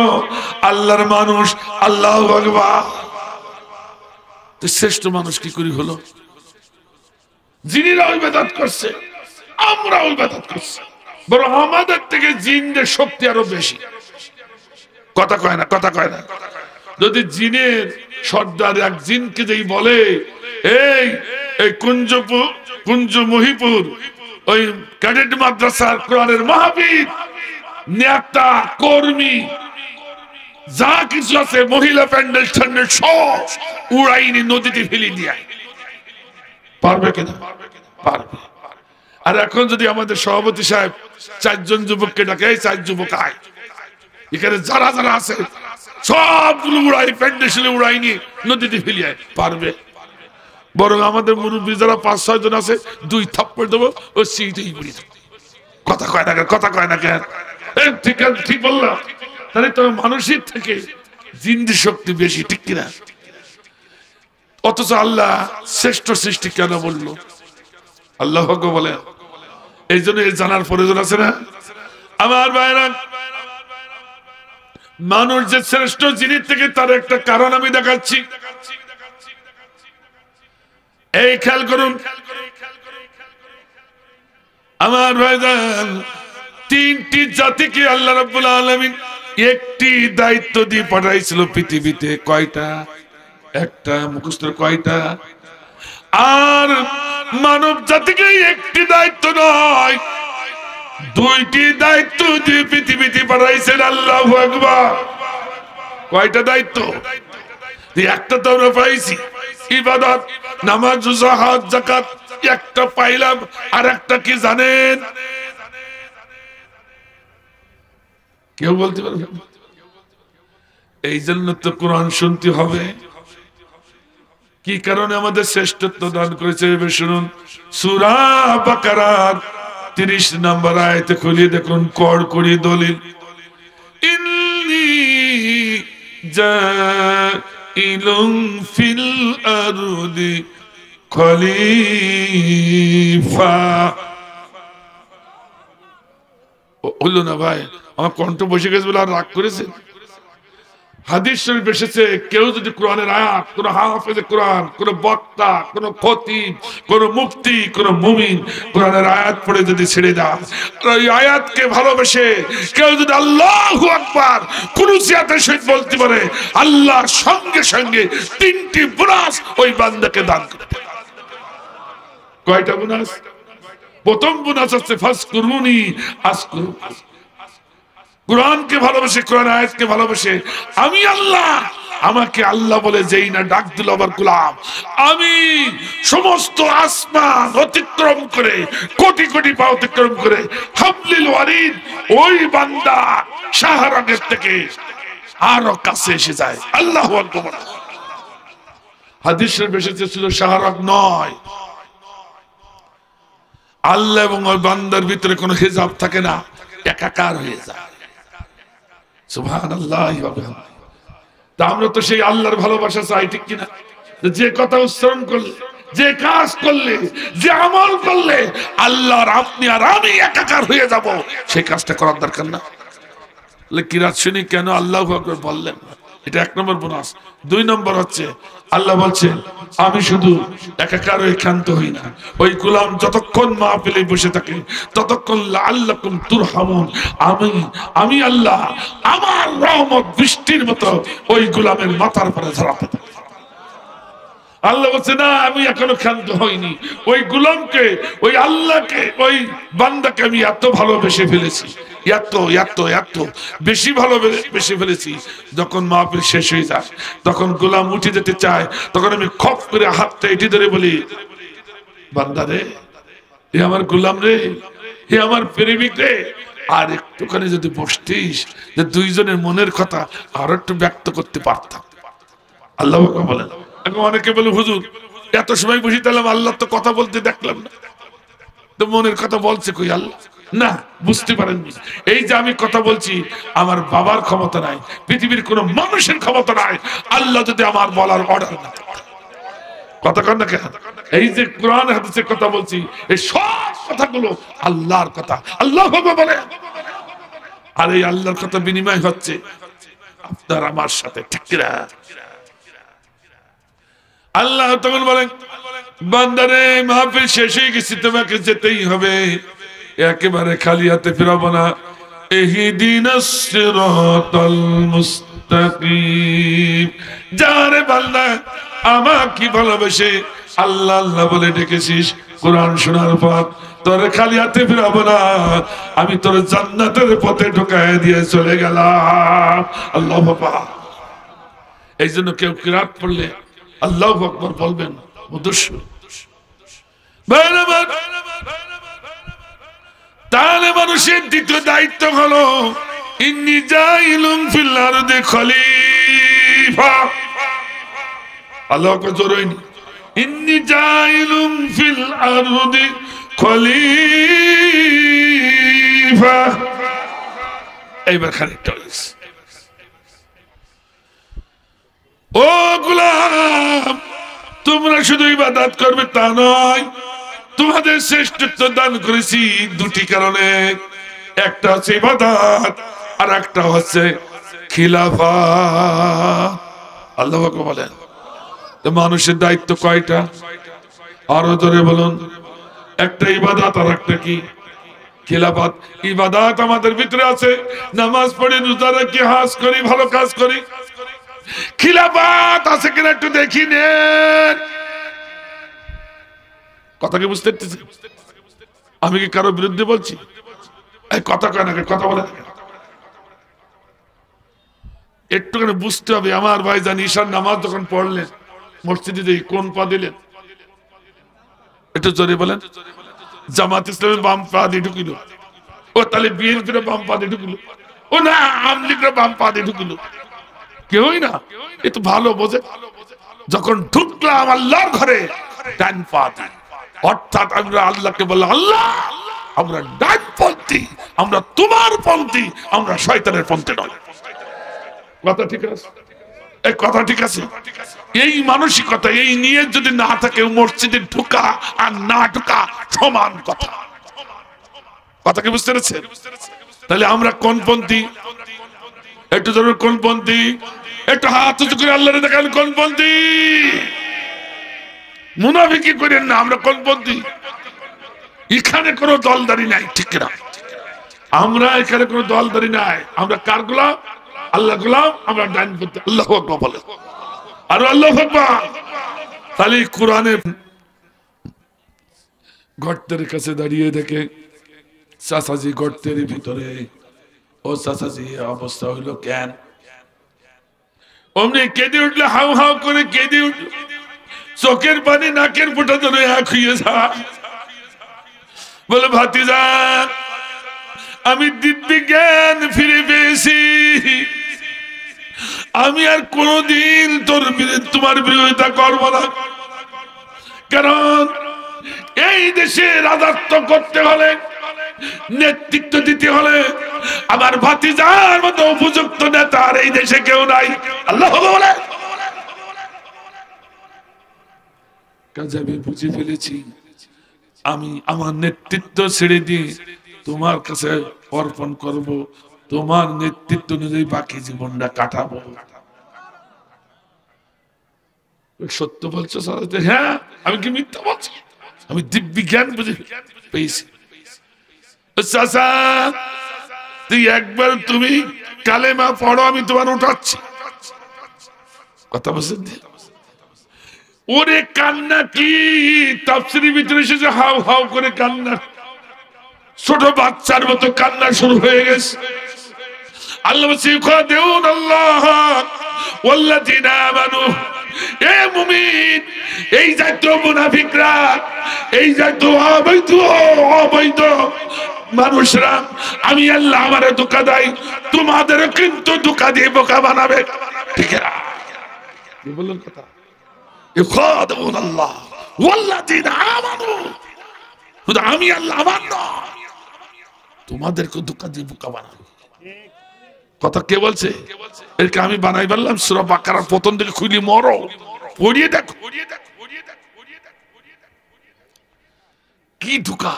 আল্লাহর মানুষ। আল্লাহু আকবার। তো শ্রেষ্ঠ মানুষ কি করে হলো? জিনেরা ইবাদত করছে, আমরা ইবাদত করছি, বরং আমাদের থেকে জিনদের শক্তি আরো বেশি। কথা কয় না, কথা কয় না। যদি জিনের সর্দার এক জিনকে যেই বলে এই কুঞ্জ মহিপুর ওই ক্যাডেট মাদ্রাসার কোরআনের মাহফিল, নেতা কর্মী যা কিছু আছে, মহিলা প্যান্ডেল ট্যান্ডেল সব উড়াইনি নদীতে ফেলে দিয়ে, পারবে কিনা? পারবে। আর এখন যদি আমাদের সভাপতি সাহেব 4 জন যুবককে ডাকে, 4 যুবক আয়, এখানে যারা যারা আছে সবগুলো উড়াই, প্যান্ডেল উড়াইনি নদীতে ফেলিয়ে, পারবে? বরং আমাদের মুরব্বী যারা 5-6 জন আছে, 2 থাপ্পড় দেবো, ও সিটেই পড়ি। কথা কয় না, কথা কয় না কেন? ঠিক ঠিক বললাম। তাহলে তো মানুষের থেকে জিন্দি শক্তি বেশি, ঠিক কিনা? অথচ আল্লাহ শ্রেষ্ঠ সৃষ্টি কেন বললো? আল্লাহ বলে এই জন্য জানার প্রয়োজন আছে না আমার ভাইরা? মানুষ যে শ্রেষ্ঠ জিনিস থেকে তার একটা কারণ আমি দেখাচ্ছি, এই খেয়াল করুন আমার ভাইজান। 3টি জাতিকে আল্লাহ রাব্বুল আলামিন একটি দায়িত্ব দিয়ে পাঠাইছিল পৃথিবীতে। কয়টা? একটা। মুখস্থ কয়টা? আর মানব জাতিকে একটি দায়িত্ব নয়, 2টি দায়িত্ব দিয়ে পৃথিবীতে পাঠাইছেন। আল্লাহু আকবার। কয়টা দায়িত্ব? একটা তো আমরা পাইছি, ইবাদত, নামাজ, রোজা, হজ, যাকাত, একটা পাইলাম। আর একটা কি জানেন? কেউ বলতে পারবে? এই জন্য তো কোরআন শুনতে হবে। কি কারণে আমাদের শ্রেষ্ঠত্ব দান করেছে শুনুন। সূরা বাকারার 30 নম্বর আয়াতে খুলে দেখুন, কড়কড়ি দলিল। ইন্নী জাইলুন ফিল আরদি খলিফা। হলো না ভাই? আমার কণ্ঠ বসে গেছে বলে আর রাগ করেছে? হাদিস শরীফ এসেছে কেউ যদি কোরআনের আয়াত, কোন হাফেজে কোরআন, কোন বক্তা, কোন খতিব, কোন মুফতি, কোন মুমিন কোরআনের আয়াত পড়ে যদি ছেড়ে দেয়, ওই আয়াতকে ভালোবেসে কেউ যদি আল্লাহু আকবার কুরসিয়াতের সহিত বলতে পারে, আল্লাহর সঙ্গে সঙ্গে 3টি বোনাস ওই বান্দাকে দান করে। কয়টা বোনাস? প্রথম বোনাস হচ্ছে ফাসকুরুনি আসকুরুকুম। কোরআনকে ভালোবেসে, কোরআন আয়াতকে ভালোবেসে আমি আল্লাহ, আমাকে আল্লাহ বলে যেই না ডাক দিল আমার গোলাম, আমি সমস্ত আসমান অতিক্রম করে, কোটি কোটি পা অতিক্রম করে হাবলিল ওয়ারিদ ওই বান্দা শাহরাগের থেকে আরো কাছে এসে যায়। আল্লাহু আকবার। হাদিস শরীফে এসেছে শুধু শাহরাগ নয়, আল্লাহ এবং ওই বান্দার ভিতরে কোনো হিজাব থাকে না, একাকার হয়ে যায়। সুবহানাল্লাহ। তা আমরা তো সেই আল্লাহর ভালোবাসা চাই, ঠিক কিনা? যে কথা উচ্চারণ করলে, যে কাজ করলে, যে আমল করলে আল্লাহর আপনি আর আমি একাকার হয়ে যাব, সেই কাজটা করার দরকার না। কিরাত শুনি কেন আল্লাহু আকবার বললেন? এটা 1 নম্বর বোনাস। 2 নম্বর হচ্ছে আল্লাহ বলছেন আমি শুধু একাকার হয়ে ক্ষান্ত হই না, ওই গোলাম যতক্ষণ মাহফিলে বসে থাকে ততক্ষণ লাআল্লাকুম তুরহামুন, আমি আল্লাহ আমার রহমত বৃষ্টির মতো ওই গোলামের মাথার উপরে ঝরাতে থাকি। আল্লাহ বলছে না, আমি এখনো ক্ষান্ত হইনি। ওই গোলামকে, ওই আল্লাহকে, ওই বান্দাকে আমি এত ভালোবেসে ফেলেছি, এত এত এত বেশি ভালোবেসে ফেলেছি, যখন মাহফিল শেষ হয়ে যায় তখন গোলাম উঠে যেতে চায়, তখন আমি খপ করে হাতটা এটি ধরে বলি, বান্দা রে, হে আমার গোলাম রে, হে আমার প্রেমিক রে, আর একটুখানি যদি বসতিস, যে দুইজনের মনের কথা আর একটু ব্যক্ত করতে পারতাম। আল্লাহ বলেন। এখন অনেকে বলে হুজুর এত সময় বসে তাহলে আল্লাহ তো কথা বলতে দেখলাম না, তো মনের কথা বলছে কই আল্লাহ? না, বুঝতে পারেননি। এই যে আমি কথা বলছি, আমার বাবার ক্ষমতা নাই, পৃথিবীর কোন মানুষের ক্ষমতা নাই, আল্লাহ যদি আমার বলার অর্ডার না কথা কন না কেন? এই যে কোরআন হাদিসের কথা বলছি, এই সব কথাগুলো আল্লাহর কথা, আল্লাহ বলে। আর এই আল্লাহর কথা বিনিময় হচ্ছে আপনার আমার সাথে, ঠিক কিনা? আল্লাহ তখন বলেন, বান্দারে মাহফিল শেষ হয়ে গেছে, তোমাকে যেতেই হবে, একেবারে খালি হাতে ফিরাবো না। ইহদিনাস সিরাতাল মুস্তাকিম। যারে বান্দা আমাকে ভালোবেসে আল্লাহ আল্লাহ বলে ডেকেছিস, কোরআন শোনার পর তোর খালি হাতে ফিরাবো না, আমি তোর জান্নাতের পথে ঢুকায় দিয়ে চলে গেলাম। আল্লাহ বাবা। এই জন্য কেউ কিরাত পড়লে আল্লাহু আকবার বলবেন। তাহলে মানুষের দ্বিতীয় দায়িত্ব হলো ইন্নী জাইলুম ফিল আরদি খলিফা। আল্লাহু আকবার জোরে হয়নি। ইন্নী জাইলুম ফিল আরদি খলিফা। এইবার খানিকটা হয়েছে। ও গোলাম, তোমরা শুধু ইবাদত করবে তা নয়, তোমাদের শ্রেষ্ঠত্ব দান করেছি 2টি কারণে। একটা হচ্ছে ইবাদত, আর একটা হচ্ছে খিলাফত। আল্লাহ বলেন। তো মানুষের দায়িত্ব কয়টা? আরো জোরে বলুন। একটা ইবাদত, আর একটা কি? খিলাফত। ইবাদত আমাদের ভিতরে আছে, নামাজ পড়ি, রোজা রাখি, হজ করি, ভালো কাজ করি। খিলাফত আছে কিনা একটু দেখি নেন। কথা কি বুঝতে পারতেছি? আমি কি কারো বিরুদ্ধে বলছি? এই কথা কয় না, কথা বলে একটুখানি বুঝতে হবে। আমার ভাই জানি ঈশার নামাজ যখন পড়লেন মসজিদে কোন পা দিলেন? একটু জোরে বলেন। জামাত ইসলামের বাম পা দিয়ে ঢুকিল। ও তাহলে বিএনপির বাম পা দিয়ে ঢুকিল। ও না, আওয়ামী লীগের বাম পা দিয়ে ঢুকিল। কেউই না, এ তো ভালো বোঝে। যখন ঢুকলাম আল্লাহর ঘরে ডান পা দিয়ে, অর্থাৎ আমরা আল্লাহকে বললাম, আল্লাহ আমরা ডানপন্থী, আমরা তোমার পন্থী, আমরা শয়তানের পন্থী নয়। কথা ঠিক আছে? এই কথা ঠিক আছে? এই মানসিকতা, এই নিয়ে যদি না থাকে, মসজিদে ঢোকা আর না ঢোকা সমান কথা। কথা কি বুঝতে পেরেছেন? তাহলে আমরা কোন পন্থী? একটু ধরুন, কোন পন্থী? একটা হাত উঁচু করে আল্লাহরে দেখান কোন পন্থী। মুনাফিকি করেন না, আমরা কোন পন্থী? এখানে কোনো দলদারি নাই, ঠিক না? আমরা এখানে কোনো দলদারি নাই। আমরা কার গোলাম? আল্লাহ গোলাম। আমরা ডাইন পন্থী। আল্লাহু আকবার বলে, আর আল্লাহু আকবার। তাহলে কোরআনে গর্তের কাছে দাঁড়িয়ে দেখে চাচাজি গর্তের ভিতরে। ও চাচাজি অবস্থা হইলো কেন? অমনি কেঁদে উঠলে, হাউ হাউ করে কেঁদে উঠল, চোখের পানি নাকের ফোঁটা ধরে এক হয়ে যায়। বলে ভাতিজা, আমি দিব্যি জ্ঞান ফিরে পেয়েছি। আমি আর কোনদিন তোমার বিরোধিতা করবো না। কারণ এই দেশে রাজত্ব করতে হলে, নেতৃত্ব দিতে হলে আমার ভাতিজার মতো উপযুক্ত নেতা আর এই দেশে কেউ নাই। আল্লাহ বলে, কাজে আমি বুঝে ফেলেছি, আমি আমার নেতৃত্ব ছেড়ে দিয়ে তোমার কাছে অর্পণ করব, তোমার নেতৃত্ব অনুযায়ী বাকি জীবনটা কাটাবো। সত্য বলছো? হ্যাঁ। আমি কি মিথ্যা বলছি? আমি দিব্যি জ্ঞান বুঝে পেয়েছি। চাচা, তুই একবার তুমি কালেমা পড়ো, আমি তোমার উঠাচ্ছি। কথা বলছেন? ওরে কান্না কি তাফসীরের ভিতরে এসেছে, হাউ হাউ করে কান্না, ছোট বাচ্চার মতো কান্না শুরু হয়ে গেছে। আল্লাহ বলছে, ইউখাদিউন আল্লাহ ওয়াল্লাযীনা আমানু। এ মুমিন, এই জাতীয় মুনাফিকরা, এই জাতীয় অবৈধ মানুষরা, আমি আল্লাহ আমারে ধোঁকা দেয়, তোমাদেরও কিন্তু ধোঁকা দিয়ে বোকা বানাবে। ঠিক না? কি বললেন কথা? ইউখাদিউন আল্লাহ ওয়াল্লাযীনা আমানু। আমি আল্লাহ আমার নয়, তোমাদেরকে ধোঁকা দিয়ে বোকা বানাবে। কথা কে বলছে? এরকে আমি বানাই বললাম। সূরা বাকারার প্রথম থেকে খুলি মরো, পড়িয়ে দেখো কি ধোঁকা।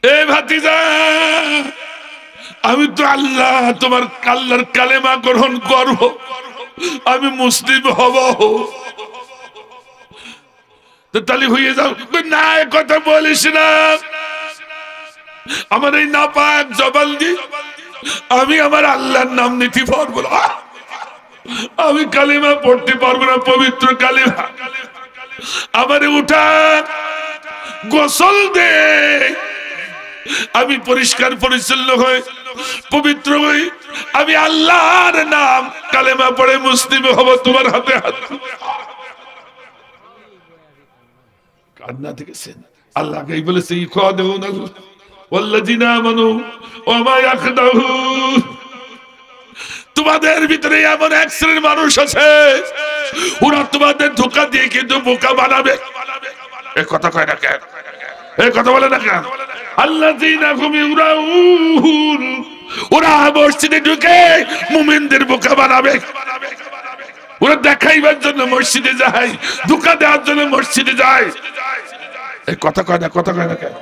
এ ভাতিজা, আমি তো আল্লাহ, তোমার আল্লাহর কালেমা গ্রহণ করব, আমি মুসলিম হব, তাহলে হয়ে যাও। না, কথা বলিস না। আমার এই নাপাক জবান দি আমি আমার আল্লাহর নাম নিতে পারবো না, আমি কালিমা পড়তে পারবো না, পবিত্র কালিমা। আমারে উঠা, গোসল দে, আমি পরিষ্কার পরিচ্ছন্ন হই, পবিত্র হই, আমি আল্লাহর নাম কালেমা পড়ে মুসলিম হব তোমার হাতে হাত। কান্না দেখেছেন? আল্লাহকেই বলেছে, ইউখাদিউন আল্লাহ ওয়াল্লাযীনা আমানু ওয়া মা ইয়াখদাউন। তোমাদের ভিতরে এমন এক শ্রেণীর মানুষ আছে, ওরা তোমাদের ধোঁকা দিয়ে কিন্তু বোকা বানাবে। এ কথা কয় না কেন? এ কথা বলে না কেন? আল্লাযীনা হুম ইউরাউন, ওরা মসজিদে ঢুকে মুমিনদের বোকা বানাবে। ওরা দেখাইবার জন্য মসজিদে যায়, ধোঁকা দেওয়ার জন্য মসজিদে যায়। এই কথা কয় না, কথা কয় না কেন?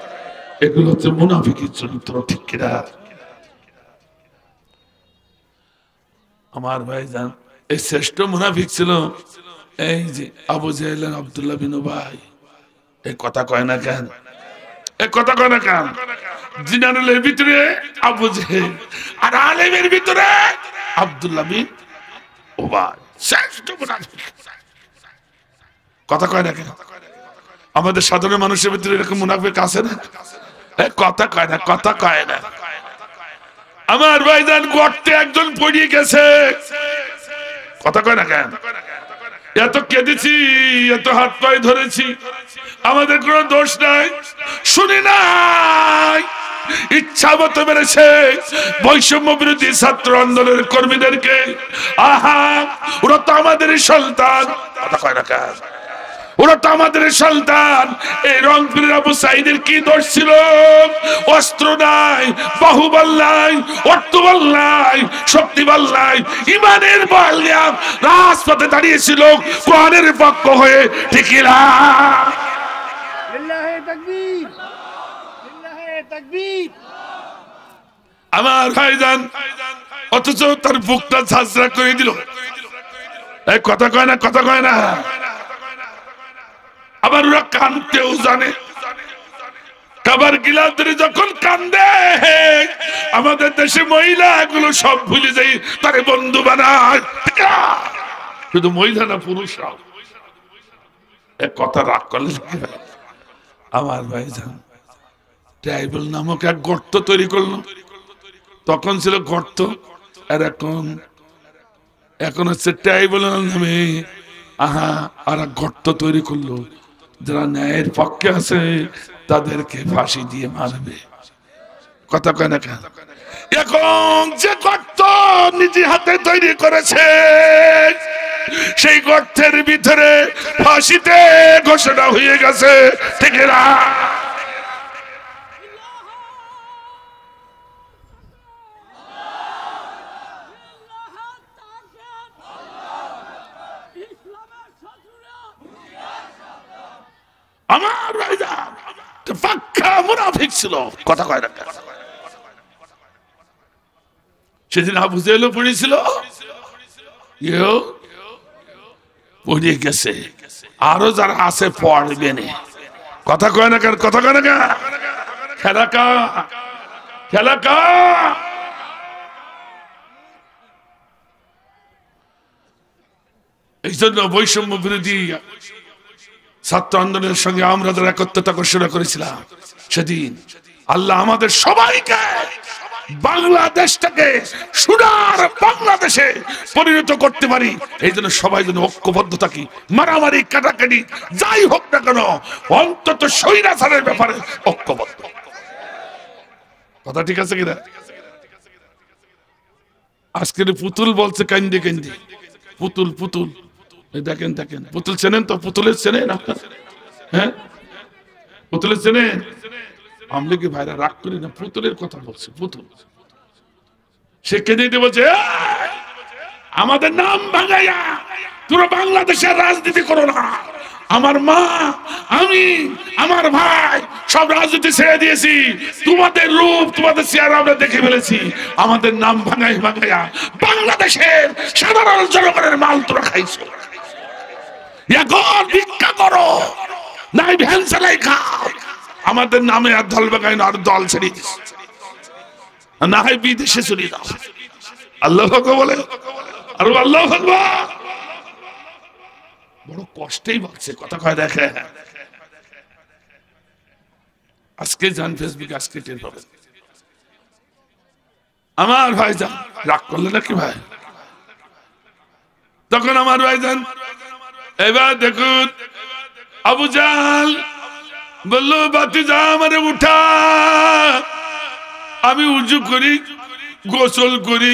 এগুলো হচ্ছে মুনাফিকের চরিত্র, ঠিক কিনা? আমার ভাইজান, এই শ্রেষ্ঠ মুনাফিক ছিল এই যে আবু জাহেল, আব্দুল্লাহ বিন উবাই। এই কথা কয় না কেন? এই কথা কয় না কেন? জিনারের ভিতরে আবু জাহেল, আর আলেমের ভিতরে আব্দুল্লাহ বিন উবাই, শ্রেষ্ঠ মুনাফিক। কথা কয় না কেন? আমাদের সাধারণ মানুষের ভিতরে এরকম মুনাফিক আছে না? কথা কয় না, কথা কয় না। আমার ভাইজান গর্তে একজন পড়িয়ে গেছে, কথা কয় না কেন? এত কেঁদেছি, এত হাত পায়ে ধরেছি, আমাদের কোনো দোষ নাই, শুনি নাই, ইচ্ছা মতো মেরেছে বৈষম্য বিরোধী ছাত্র আন্দোলনের কর্মীদেরকে। আহা, ওরা তো আমাদের সন্তান। কথা কয় না কেন? ওরা তো আমাদের সন্তান। এই রংপুরের আবু সাইদের কি দোষ ছিল? অস্ত্র নাই, বাহুবল নাই, অর্থবল নাই, শক্তিবল নাই, ইমানের বল নিয়ে রাজপথে দাঁড়িয়েছিল কোরআনের পক্ষ হয়ে। ঠিক না? লিল্লাহি তাকবীর, লিল্লাহি তাকবীর। আমার ভাইজান, অথচ তার বুকটা ঝাঁঝরা করে দিল। এই কথা কয় না, কথা কয় না। আবার ওরা কানতেও জানে। খাবার গিলাস ধরে যখন কান্দে, আমাদের দেশে মহিলাগুলো সব ভুলে যাই, তারে বন্ধু বানায়। শুধু মহিলা না, পুরুষরাও। এক কথা রাগ করলে আমার ভাইজান ট্রাইবেল নামক এক গর্ত তৈরি করলো। তখন ছিল গর্ত, আর এখন হচ্ছে ট্রাইবেল নামে আর এক গর্ত তৈরি করলো। যারা ন্যায়ের পক্ষে আছে তাদেরকে ফাঁসি দিয়ে মারবে। কথা কয় না কেন? এখন যে গর্ত নিজে হাতে তৈরি করেছে, সেই গর্তের ভিতরে ফাঁসিতে ঘোষণা হয়ে গেছে। ঠিক না? আমার ভাইজান পাক্কা মুনাফিক ছিল। কথা কয় না। সেদিন আবু জেহেলও পড়েছিল, পড়ে গেছে, আরো যারা আছে পড়বে না। কথা কয় না কেন? কথা কয় না কেন? খেলা কা, খেলা কা। এই জন্য বৈষম্য বিরোধী ছাত্র আন্দোলনের সঙ্গে আমরা যারা একত্রতা ঘোষণা করেছিলাম, সেদিন আল্লাহ আমাদের সবাইকে বাংলাদেশটাকে সোনার বাংলাদেশে পরিণত করতে পারি। এই জন্য সবাই যেন ঐক্যবদ্ধ থাকি। মারামারি কাটাকাটি যাই হোক না কেন, অন্তত স্বৈরাচারের ব্যাপারে ঐক্যবদ্ধ। কথা ঠিক আছে কিনা? আজকের পুতুল বলছে কান্দি কান্দি, পুতুল পুতুল। দেখেন দেখেন, পুতুল চেনেন তো? পুতুলের চেনেন আপনার? হ্যাঁ, পুতুলের চেনেন? আমরা কি ভাইরা রাগ করি না? পুতুলের কথা বলছে। পুতুল সে কেঁদে বলছে, আমাদের নাম ভাঙাইয়া তোরা বাংলাদেশের রাজনীতি করো না। আমার মা, আমি, আমার ভাই সব রাজনীতি ছেড়ে দিয়েছি। তোমাদের রূপ, তোমাদের চেহারা আমরা দেখে ফেলেছি। আমাদের নাম ভাঙাই ভাঙাইয়া বাংলাদেশের সাধারণ জনগণের মাল তোরা খাইছো। এখন ভিক্ষা করো, নাই ভ্যান চালাই খাও। আমাদের নামে আর দল বাগাই না, আর দল ছেড়ে দিস, না হয় বিদেশে চলে যাও। আল্লাহ বলে, আর আল্লাহ বড় কষ্টেই বলছে। কথা কয় দেখে, আজকে যান ফেসবুকে, আজকে টের পাবেন। আমার ভাই যান রাগ করলে নাকি ভাই? তখন আমার ভাই যান, এবার দেখুন আবু জাল বললো, বাতিজা আমারে উঠা, আমি উজু করি, গোসল করি,